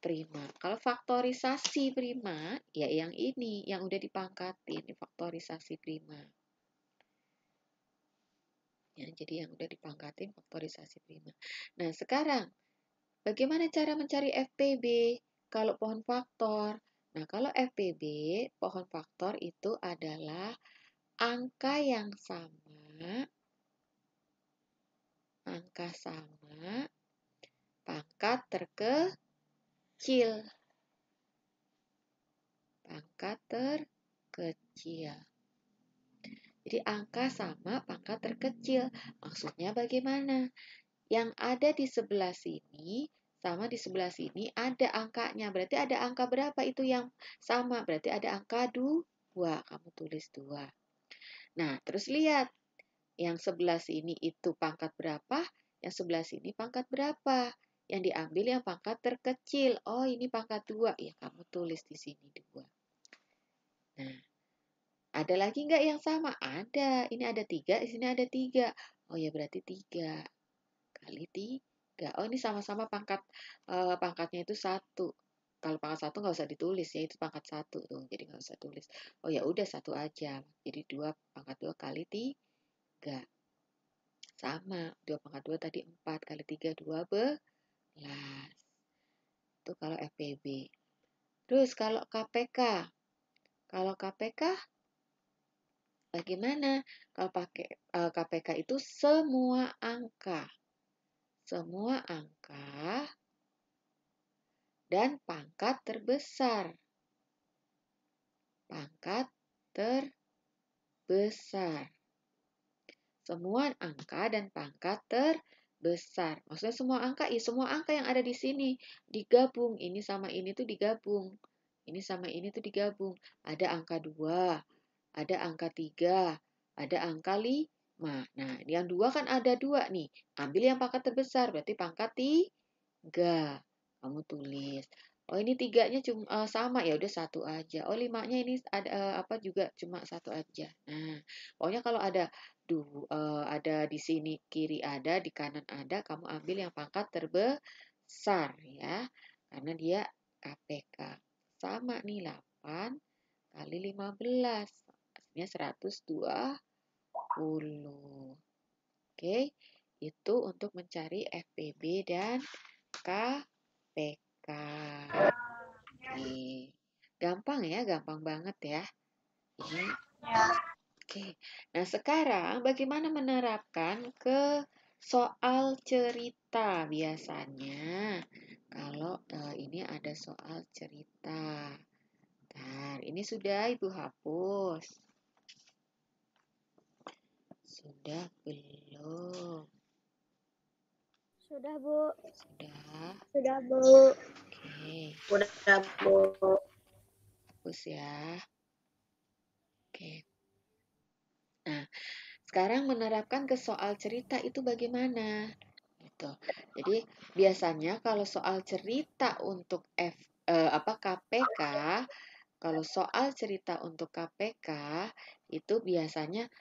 prima. Kalau faktorisasi prima, ya yang ini, yang udah dipangkatin. Ini faktorisasi prima. Ya, jadi yang udah dipangkatin faktorisasi prima. Nah, sekarang bagaimana cara mencari FPB kalau pohon faktor? Nah, kalau FPB, pohon faktor itu adalah angka yang sama, pangkat terkecil. Pangkat terkecil. Jadi angka sama pangkat terkecil. Maksudnya bagaimana? Yang ada di sebelah sini sama di sebelah sini ada angkanya. Berarti ada angka berapa itu yang sama? Berarti ada angka 2. Kamu tulis 2. Nah, terus lihat. Yang sebelah sini itu pangkat berapa? Yang sebelah sini pangkat berapa? Yang diambil yang pangkat terkecil. Oh, ini pangkat 2. Ya, kamu tulis di sini 2. Nah, ada lagi nggak yang sama? Ada. Ini ada 3, di sini ada 3. Oh ya, berarti 3 kali 3. Oh, ini sama-sama pangkatnya itu 1. Kalau pangkat 1 nggak usah ditulis ya, itu pangkat 1 tuh. Jadi nggak usah tulis. Oh ya, udah 1 aja. Jadi 2 pangkat 2 kali 3. Sama. 2 pangkat 2 tadi 4 kali 3, 12. Itu kalau FPB. Terus kalau KPK. Kalau KPK bagaimana? Kalau pakai KPK itu semua angka. Semua angka dan pangkat terbesar. Pangkat terbesar. Semua angka dan pangkat terbesar. Maksudnya semua angka, ya semua angka yang ada di sini digabung. Ini sama ini tuh digabung. Ini sama ini tuh digabung. Ada angka 2, ada angka 3, ada angka 5. Nah, yang 2 kan ada 2 nih. Ambil yang pangkat terbesar, berarti pangkat 3. Kamu tulis. Oh, ini 3-nya cuma sama, ya udah 1 aja. Oh, 5-nya ini ada juga cuma 1 aja. Nah, pokoknya kalau ada di sini kiri ada, di kanan ada, kamu ambil yang pangkat terbesar ya. Karena dia KPK. Sama nih 8 kali 15. Hasilnya 120. Oke, itu untuk mencari FPB dan KPK. Oke. Gampang ya, gampang banget ya. Ini. Oke. Nah, sekarang bagaimana menerapkan ke soal cerita biasanya? Kalau ini ada soal cerita. Nah, ini sudah Ibu hapus. Sudah belum? Sudah, Bu. Sudah. Sudah, Bu. Oke, Sudah, Bu. hapus ya. Oke. Nah, sekarang menerapkan ke soal cerita itu bagaimana? Gitu. Jadi biasanya kalau soal cerita untuk KPK, kalau soal cerita untuk KPK itu biasanya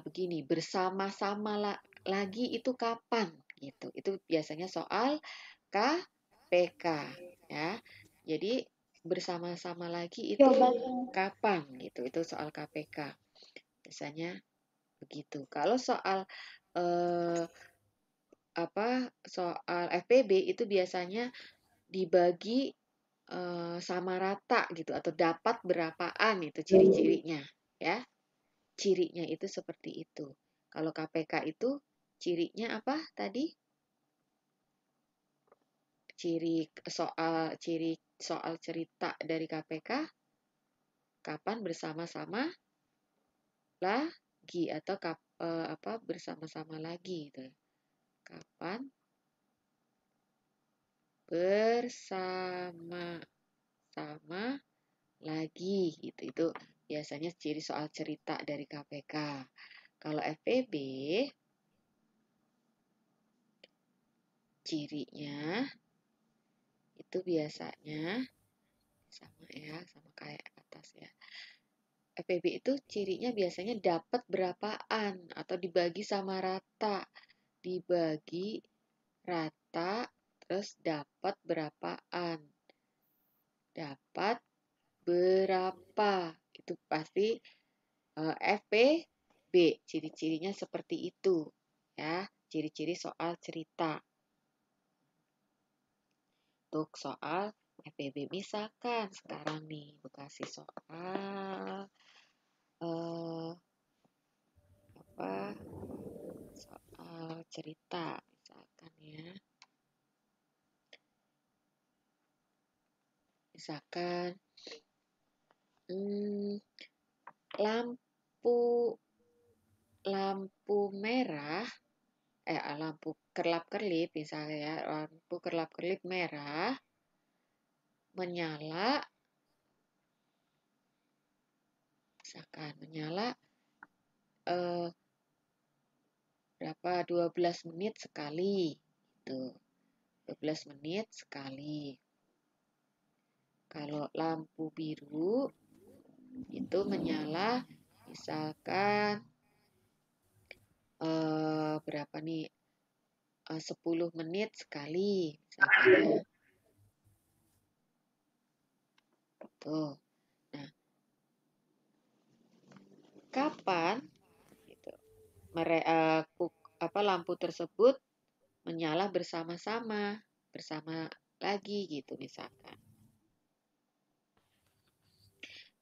begini, bersama-sama lagi itu kapan gitu. Itu biasanya soal KPK ya. Jadi bersama-sama lagi itu kapan gitu. Itu soal KPK. Biasanya begitu. Kalau soal soal FPB itu biasanya dibagi sama rata gitu atau dapat berapaan itu ciri-cirinya ya. Cirinya itu seperti itu. Kalau KPK itu cirinya apa tadi? Ciri soal cerita dari KPK kapan bersama-sama lagi atau bersama-sama lagi gitu. Kapan bersama-sama lagi gitu. Itu biasanya ciri soal cerita dari KPK. Kalau FPB cirinya itu biasanya sama kayak atas ya. FPB itu cirinya biasanya dapat berapaan atau dibagi sama rata. Dibagi rata terus dapat berapaan. Dapat berapa. Itu pasti FPB. Ciri-cirinya seperti itu ya. Ciri-ciri soal cerita. Untuk soal FPB misalkan sekarang nih Bekasi soal soal cerita misalkan ya. Misalkan lampu merah lampu kerlap-kerlip misalnya ya, lampu kerlap-kerlip merah menyala misalkan menyala berapa 12 menit sekali itu 12 menit sekali. Kalau lampu biru itu menyala misalkan berapa nih 10 menit sekali misalkan ya. Tuh. Nah, kapan gitu, lampu tersebut menyala bersama-sama lagi gitu misalkan.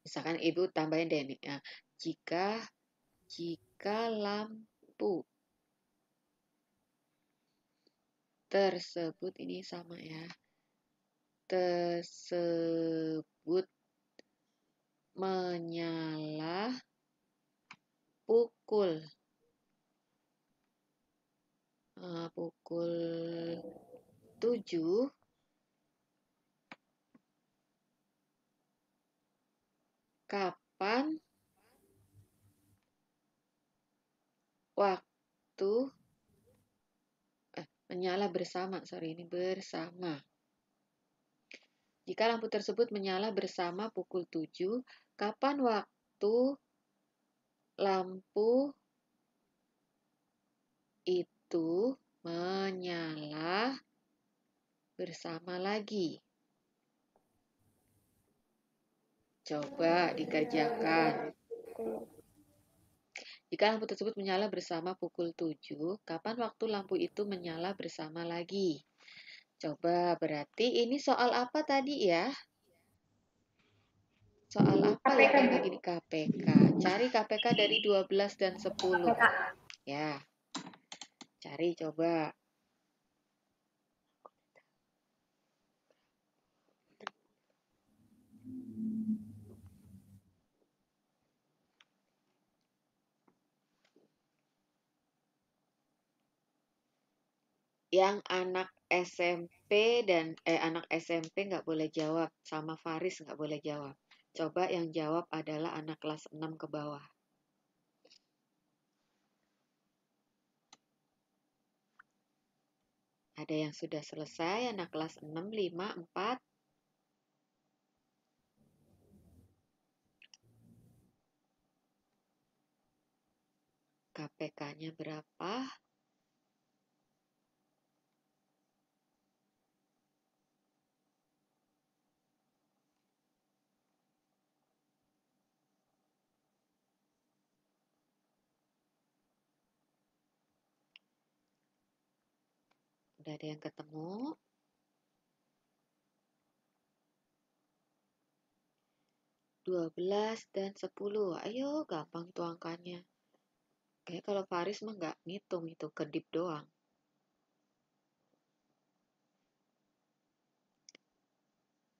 Misalkan Ibu tambahin deh nih ya. Jika lampu tersebut ini sama ya. Tersebut menyala pukul 7 kapan waktu menyala bersama jika lampu tersebut menyala bersama pukul 7 kapan waktu lampu itu menyala bersama lagi. Coba dikerjakan. Jika lampu tersebut menyala bersama pukul 7, kapan waktu lampu itu menyala bersama lagi? Coba berarti ini soal apa tadi ya? Soal apa ya kayak begini KPK? Cari KPK dari 12 dan 10. Ya. Cari coba. Yang anak SMP anak SMP nggak boleh jawab, sama Faris nggak boleh jawab. Coba yang jawab adalah anak kelas 6 ke bawah. Ada yang sudah selesai, anak kelas 6, 5, 4. KPK-nya berapa? Udah ada yang ketemu? Dua 12 dan 10. Ayo, gampang tuh angkanya. Kayak kalau Faris mah nggak ngitung, itu kedip doang.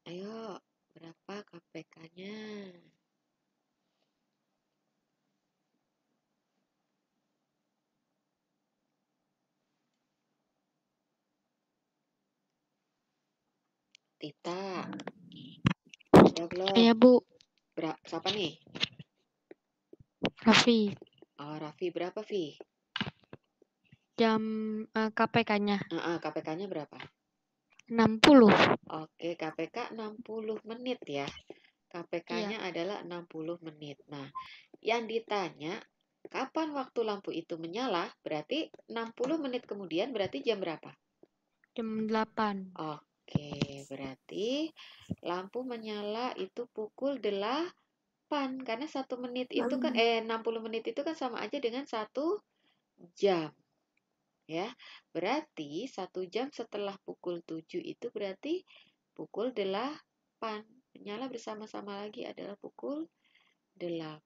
Ayo, berapa KPK-nya? Tita. Udah belum? Iya, Bu. Siapa nih? Raffi. Oh, Raffi. Berapa, Vi? Jam KPK-nya KPK-nya berapa? 60. Oke, KPK 60 menit ya. KPK-nya Iya, adalah 60 menit. Nah, yang ditanya, kapan waktu lampu itu menyala? Berarti 60 menit kemudian berarti jam berapa? jam 8. Oke, berarti lampu menyala itu pukul 8. Karena 1 menit itu kan, 60 menit itu kan sama aja dengan 1 jam. Ya, berarti 1 jam setelah pukul 7 itu berarti pukul 8. Menyala bersama-sama lagi adalah pukul 8.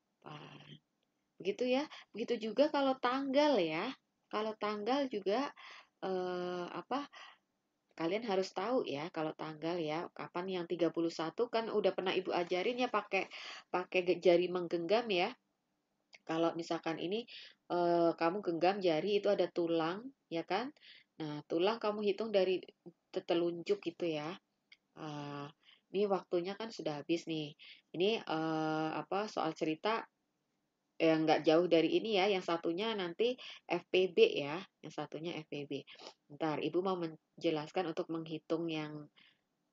Begitu ya. Begitu juga kalau tanggal ya. Kalau tanggal juga kalian harus tahu ya kalau tanggal ya. Kapan yang 31 kan udah pernah Ibu ajarin ya pakai jari menggenggam ya. Kalau misalkan ini kamu genggam jari itu ada tulang ya kan. Nah, tulang kamu hitung dari telunjuk gitu ya. Ini waktunya kan sudah habis nih. Ini soal cerita yang nggak jauh dari ini ya. Yang satunya nanti FPB ya. Yang satunya FPB. Bentar, Ibu mau menjelaskan untuk menghitung yang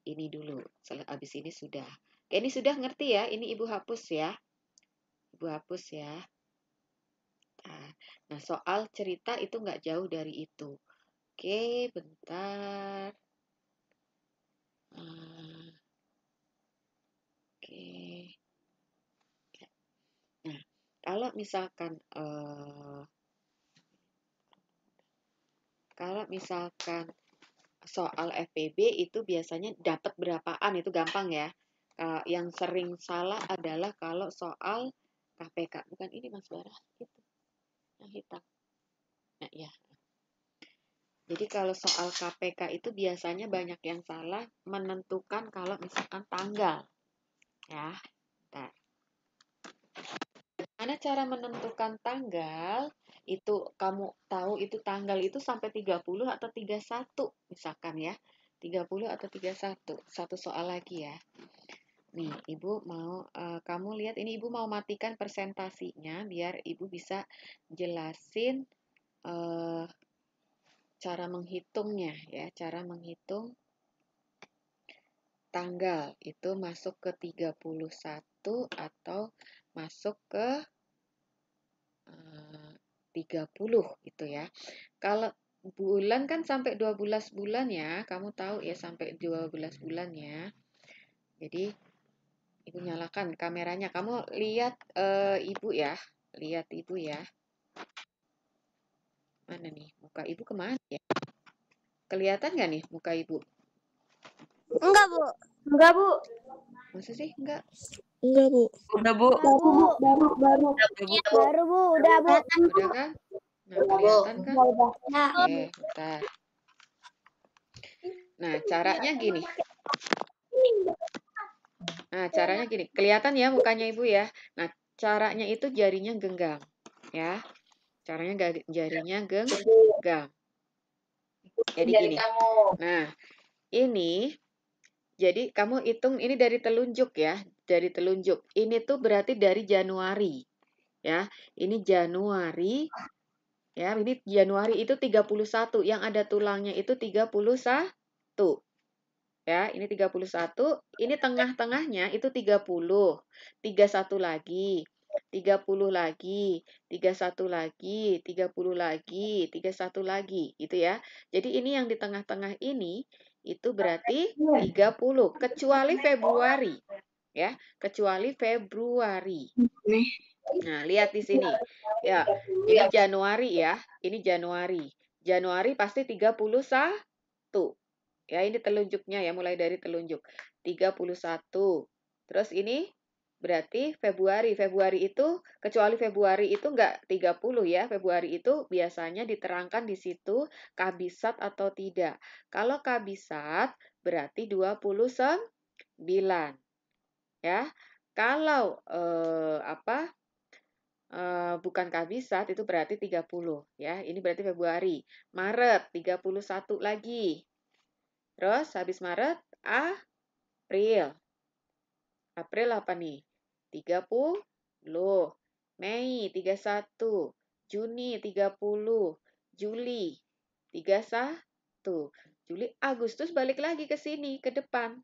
ini dulu. Habis ini sudah. Oke, ini sudah ngerti ya. Ini Ibu hapus ya. Ibu hapus ya. Nah, soal cerita itu nggak jauh dari itu. Oke, bentar. Oke. Nah, kalau misalkan soal FPB itu biasanya dapat berapaan itu gampang ya. Yang sering salah adalah kalau soal KPK. Bukan ini Mas Bara, itu yang hitam. Nah, ya. Jadi kalau soal KPK itu biasanya banyak yang salah menentukan kalau misalkan tanggal. Ya. Nah, gimana cara menentukan tanggal? Itu kamu tahu itu tanggal itu sampai 30 atau 31 misalkan ya. 30 atau 31. Satu soal lagi ya. Nih, Ibu mau kamu lihat ini Ibu mau matikan presentasinya biar Ibu bisa jelasin cara menghitungnya ya, cara menghitung tanggal itu masuk ke 31 atau masuk ke 30 gitu ya. Kalau bulan kan sampai 12 bulan ya, kamu tahu ya sampai 12 bulan ya. Jadi Ibu nyalakan kameranya. Kamu lihat Ibu ya. Lihat Ibu ya. Mana nih? Muka Ibu kemana ya? Kelihatan nggak nih muka Ibu? Enggak, Bu. Enggak, Bu. Masa sih? Enggak. Enggak, Bu. Udah, Bu. Baru, Bu. Udah, Bu. Udah kan? Nah, kelihatan kan? Oke, bentar. Nah, caranya gini. Kelihatan ya mukanya Ibu ya. Nah, caranya itu jarinya genggam. Ya. Caranya jarinya genggam. Jadi gini. Nah, ini jadi kamu hitung ini dari telunjuk ya. Dari telunjuk. Ini tuh berarti dari Januari. Ya. Ini Januari. Ya, ini Januari itu 31. Yang ada tulangnya itu 31. Ya, ini 31. Ini tengah-tengahnya itu 30. 31 lagi. 30 lagi. 31 lagi. 30 lagi. 31 lagi. Gitu ya. Jadi ini yang di tengah-tengah ini itu berarti 30. Kecuali Februari. Ya, kecuali Februari. Nah, lihat di sini. Ya, ini Januari ya. Ini Januari. Januari pasti 31. Ya, ini telunjuknya ya, mulai dari telunjuk. 31. Terus ini berarti Februari. Februari itu, kecuali Februari itu enggak 30 ya. Februari itu biasanya diterangkan di situ kabisat atau tidak. Kalau kabisat berarti 29. Ya. Kalau bukan kabisat itu berarti 30 ya. Ini berarti Februari. Maret 31 lagi. Terus habis Maret, April. April apa nih? 30. Mei 31. Juni 30. Juli 31. Juli, Agustus balik lagi ke sini, ke depan.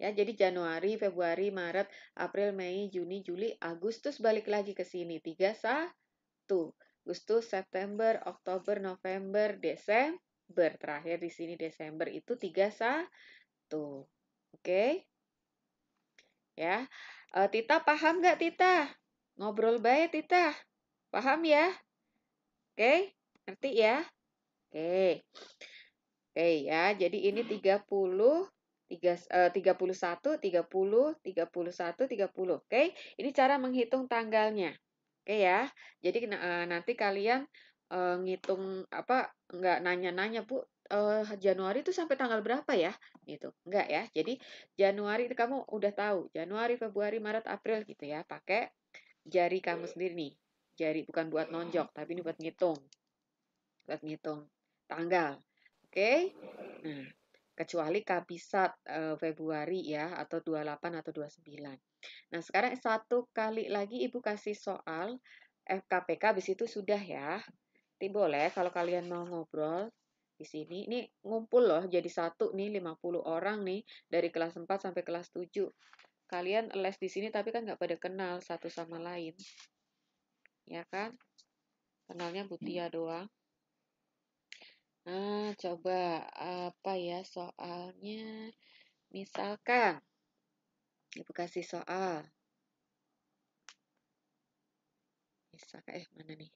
Ya, jadi Januari, Februari, Maret, April, Mei, Juni, Juli, Agustus balik lagi ke sini. 31. Agustus, September, Oktober, November, Desember. Terakhir di sini Desember itu 31. Oke? Ya. Tita paham nggak Tita? Ngobrol baik Tita. Paham ya? Oke? Ngerti ya? Oke. Oke ya, jadi ini 30, 31, 30, 31, 30. Oke, ini cara menghitung tanggalnya. Oke ya, jadi nanti kalian ngitung apa, nggak nanya-nanya Bu, Januari itu sampai tanggal berapa ya? Gitu, enggak ya. Jadi Januari itu kamu udah tahu, Januari, Februari, Maret, April gitu ya, pakai jari kamu sendiri nih. Jari bukan buat nonjok, tapi ini buat ngitung tanggal. Oke. Nah, kecuali kabisat Februari ya, atau 28 atau 29. Nah, sekarang satu kali lagi Ibu kasih soal FKPK, habis itu sudah ya. Nanti boleh kalau kalian mau ngobrol di sini. Ini ngumpul loh, jadi satu nih 50 orang nih dari kelas 4 sampai kelas 7. Kalian les di sini tapi kan nggak pada kenal satu sama lain. Ya kan? Kenalnya Butia doang. Nah, coba apa ya soalnya? Misalkan, Ibu kasih soal. Misalkan, mana nih?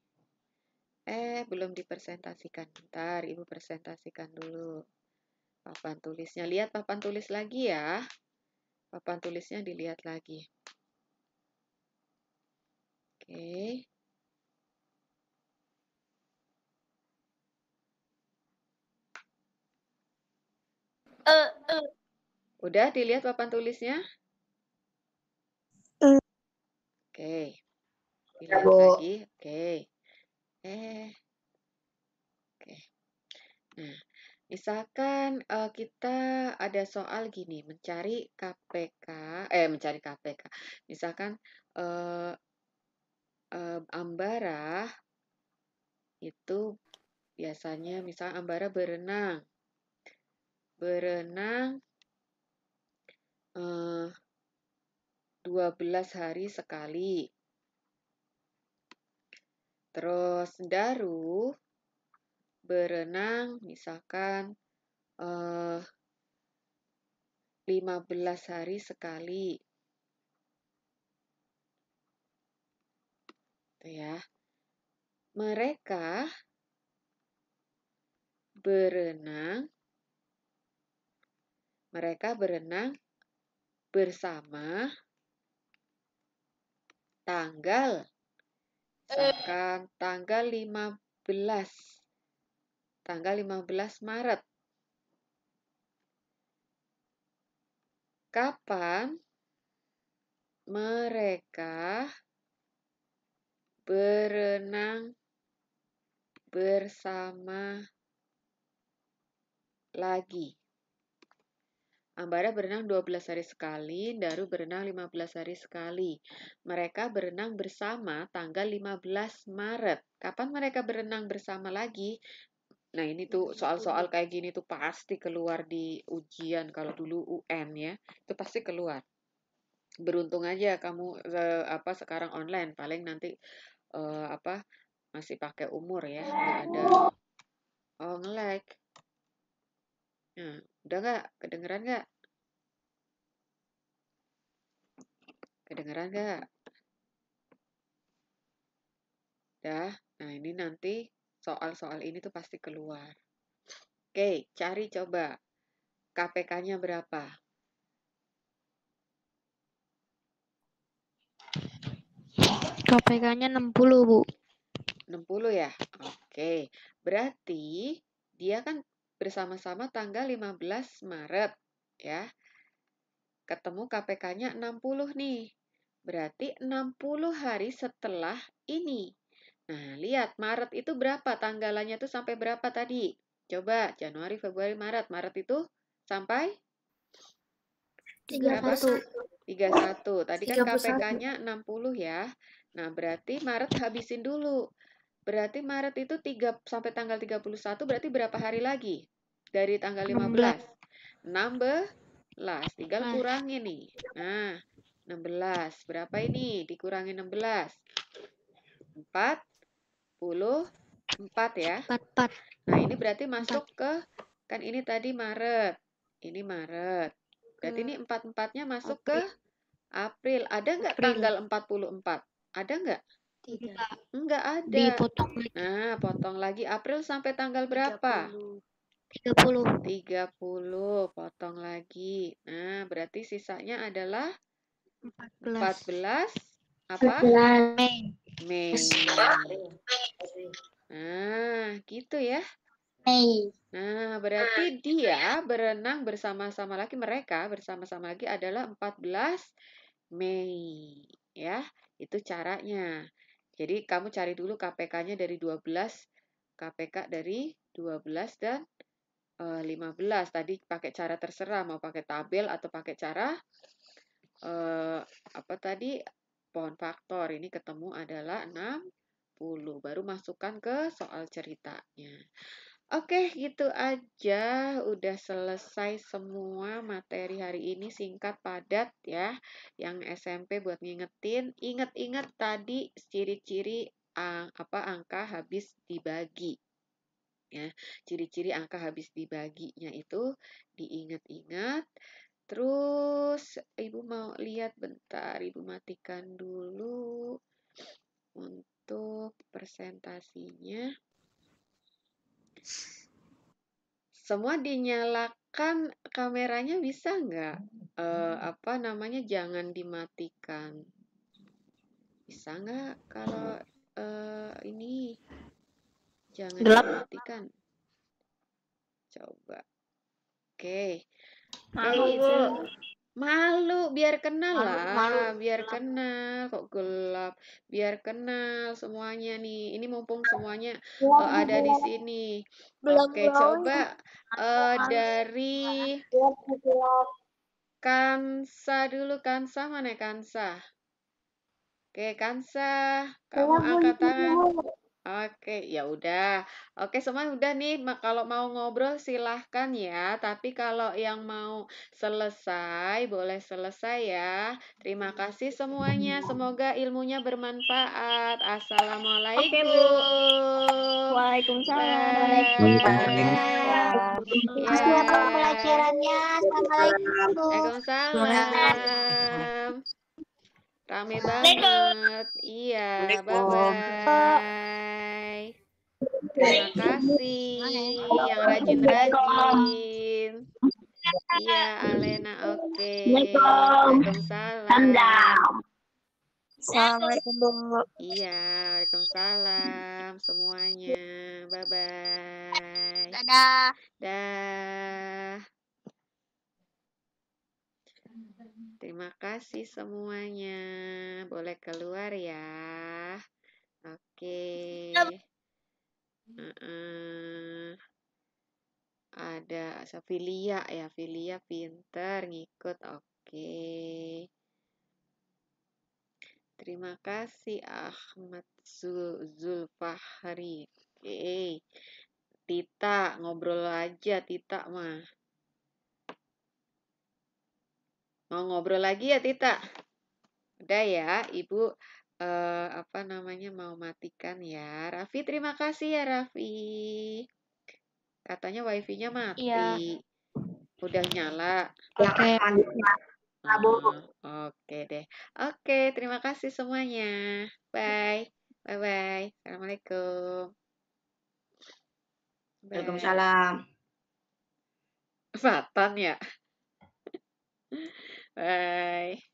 Belum dipresentasikan. Bentar, Ibu presentasikan dulu. Papan tulisnya. Lihat papan tulis lagi ya. Papan tulisnya dilihat lagi. Oke. Udah dilihat papan tulisnya? Oke. Dilihat lagi. Oke. Oke. Nah, misalkan kita ada soal gini, mencari KPK. Misalkan Ambara itu biasanya, misal Ambara berenang 12 hari sekali. Terus Daru berenang misalkan 15 hari sekali. Itu ya. Mereka berenang bersama tanggal, misalkan tanggal 15 Maret. Kapan mereka berenang bersama lagi? Ambara berenang 12 hari sekali, Daru berenang 15 hari sekali. Mereka berenang bersama tanggal 15 Maret. Kapan mereka berenang bersama lagi? Nah, ini tuh soal-soal kayak gini tuh pasti keluar di ujian kalau dulu UN ya. Itu pasti keluar. Beruntung aja kamu sekarang online, paling nanti masih pakai umur ya, nggak ada. Oh, nge-lag. Nah, udah nggak? Kedengeran nggak? Kedengeran nggak? Dah. Nah, ini nanti soal-soal ini tuh pasti keluar. Oke, cari coba. KPK-nya berapa? KPK-nya 60, Bu. 60 ya? Oke. Berarti dia kan bersama-sama tanggal 15 Maret ya. Ketemu KPK-nya 60 nih. Berarti 60 hari setelah ini. Nah, lihat Maret itu berapa tanggalannya tuh sampai berapa tadi? Coba Januari, Februari, Maret. Maret itu sampai berapa? 31. Tadi kan 31. KPK-nya 60 ya. Nah, berarti Maret habisin dulu. Berarti Maret itu 3 sampai tanggal 31 berarti berapa hari lagi? Dari tanggal 15. 16. Tinggal kurangin nih. Nah, 16. Berapa ini? Dikurangi 16. 44 ya. 44. Nah, ini berarti masuk ke, kan ini tadi Maret. Ini Maret. Berarti ini 44-nya masuk ke April. Ada nggak tanggal 44? Ada nggak? Tidak. Enggak ada. Dipotong lagi. Nah, potong lagi April sampai tanggal berapa? 30. 30. Potong lagi. Nah, berarti sisanya adalah 14 apa? Mei. Mei. Nah, gitu ya. Mei. Nah, berarti dia berenang bersama-sama lagi, mereka bersama-sama lagi adalah 14 Mei. Ya, itu caranya. Jadi kamu cari dulu KPK-nya dari 12, KPK dari 12 dan 15. Tadi pakai cara terserah, mau pakai tabel atau pakai cara apa tadi? Pohon faktor. Ini ketemu adalah 60. Baru masukkan ke soal ceritanya. Oke, gitu aja. Udah selesai semua materi hari ini, singkat padat ya. Yang SMP buat ngingetin, inget-inget tadi ciri-ciri angka habis dibagi. Ya, ciri-ciri angka habis dibaginya itu diingat-ingat. Terus Ibu mau lihat bentar, Ibu matikan dulu untuk presentasinya. Semua dinyalakan kameranya, bisa nggak? Apa namanya, jangan dimatikan. Bisa nggak kalau ini jangan dimatikan? Coba. Oke. Malu, Itu Bu. malu, biar kenal lah, Malu. biar kenal. Kok gelap? Biar kenal semuanya nih. Ini mumpung semuanya ada di sini. Oke, coba dari Kansa dulu. Kansa mana Kansa? Oke, Kansa, kamu angkat tangan. Oke, ya udah. Oke, semua udah nih. Kalau mau ngobrol silahkan ya. Tapi kalau yang mau selesai, boleh selesai ya. Terima kasih semuanya. Semoga ilmunya bermanfaat. Assalamualaikum. Oke, Bu. Waalaikumsalam. Bye. Makasih ya, Bu, pelajarannya. Assalamualaikum, Bu. Waalaikumsalam. Rame banget. Iya, bye-bye. Terima kasih yang rajin-rajin. Iya, Alena, oke. Waalaikumsalam. Assalamualaikum, Bu. Iya, waalaikumsalam semuanya. Bye-bye. Dadah. Dah. Terima kasih semuanya. Boleh keluar ya. Oke. Ada Filia ya, Filia pinter ngikut. Oke. Terima kasih Ahmad Zulfahri. Oke. Tita, ngobrol aja Tita mah. Mau ngobrol lagi ya Tita? Udah ya, Ibu apa namanya mau matikan ya. Raffi, terima kasih ya Raffi. Katanya wifi-nya mati. Iya. Udah nyala. Oke. Oke deh. Oke, terima kasih semuanya. Bye. Bye-bye. Assalamualaikum. Waalaikumsalam. Fatan ya? Bye.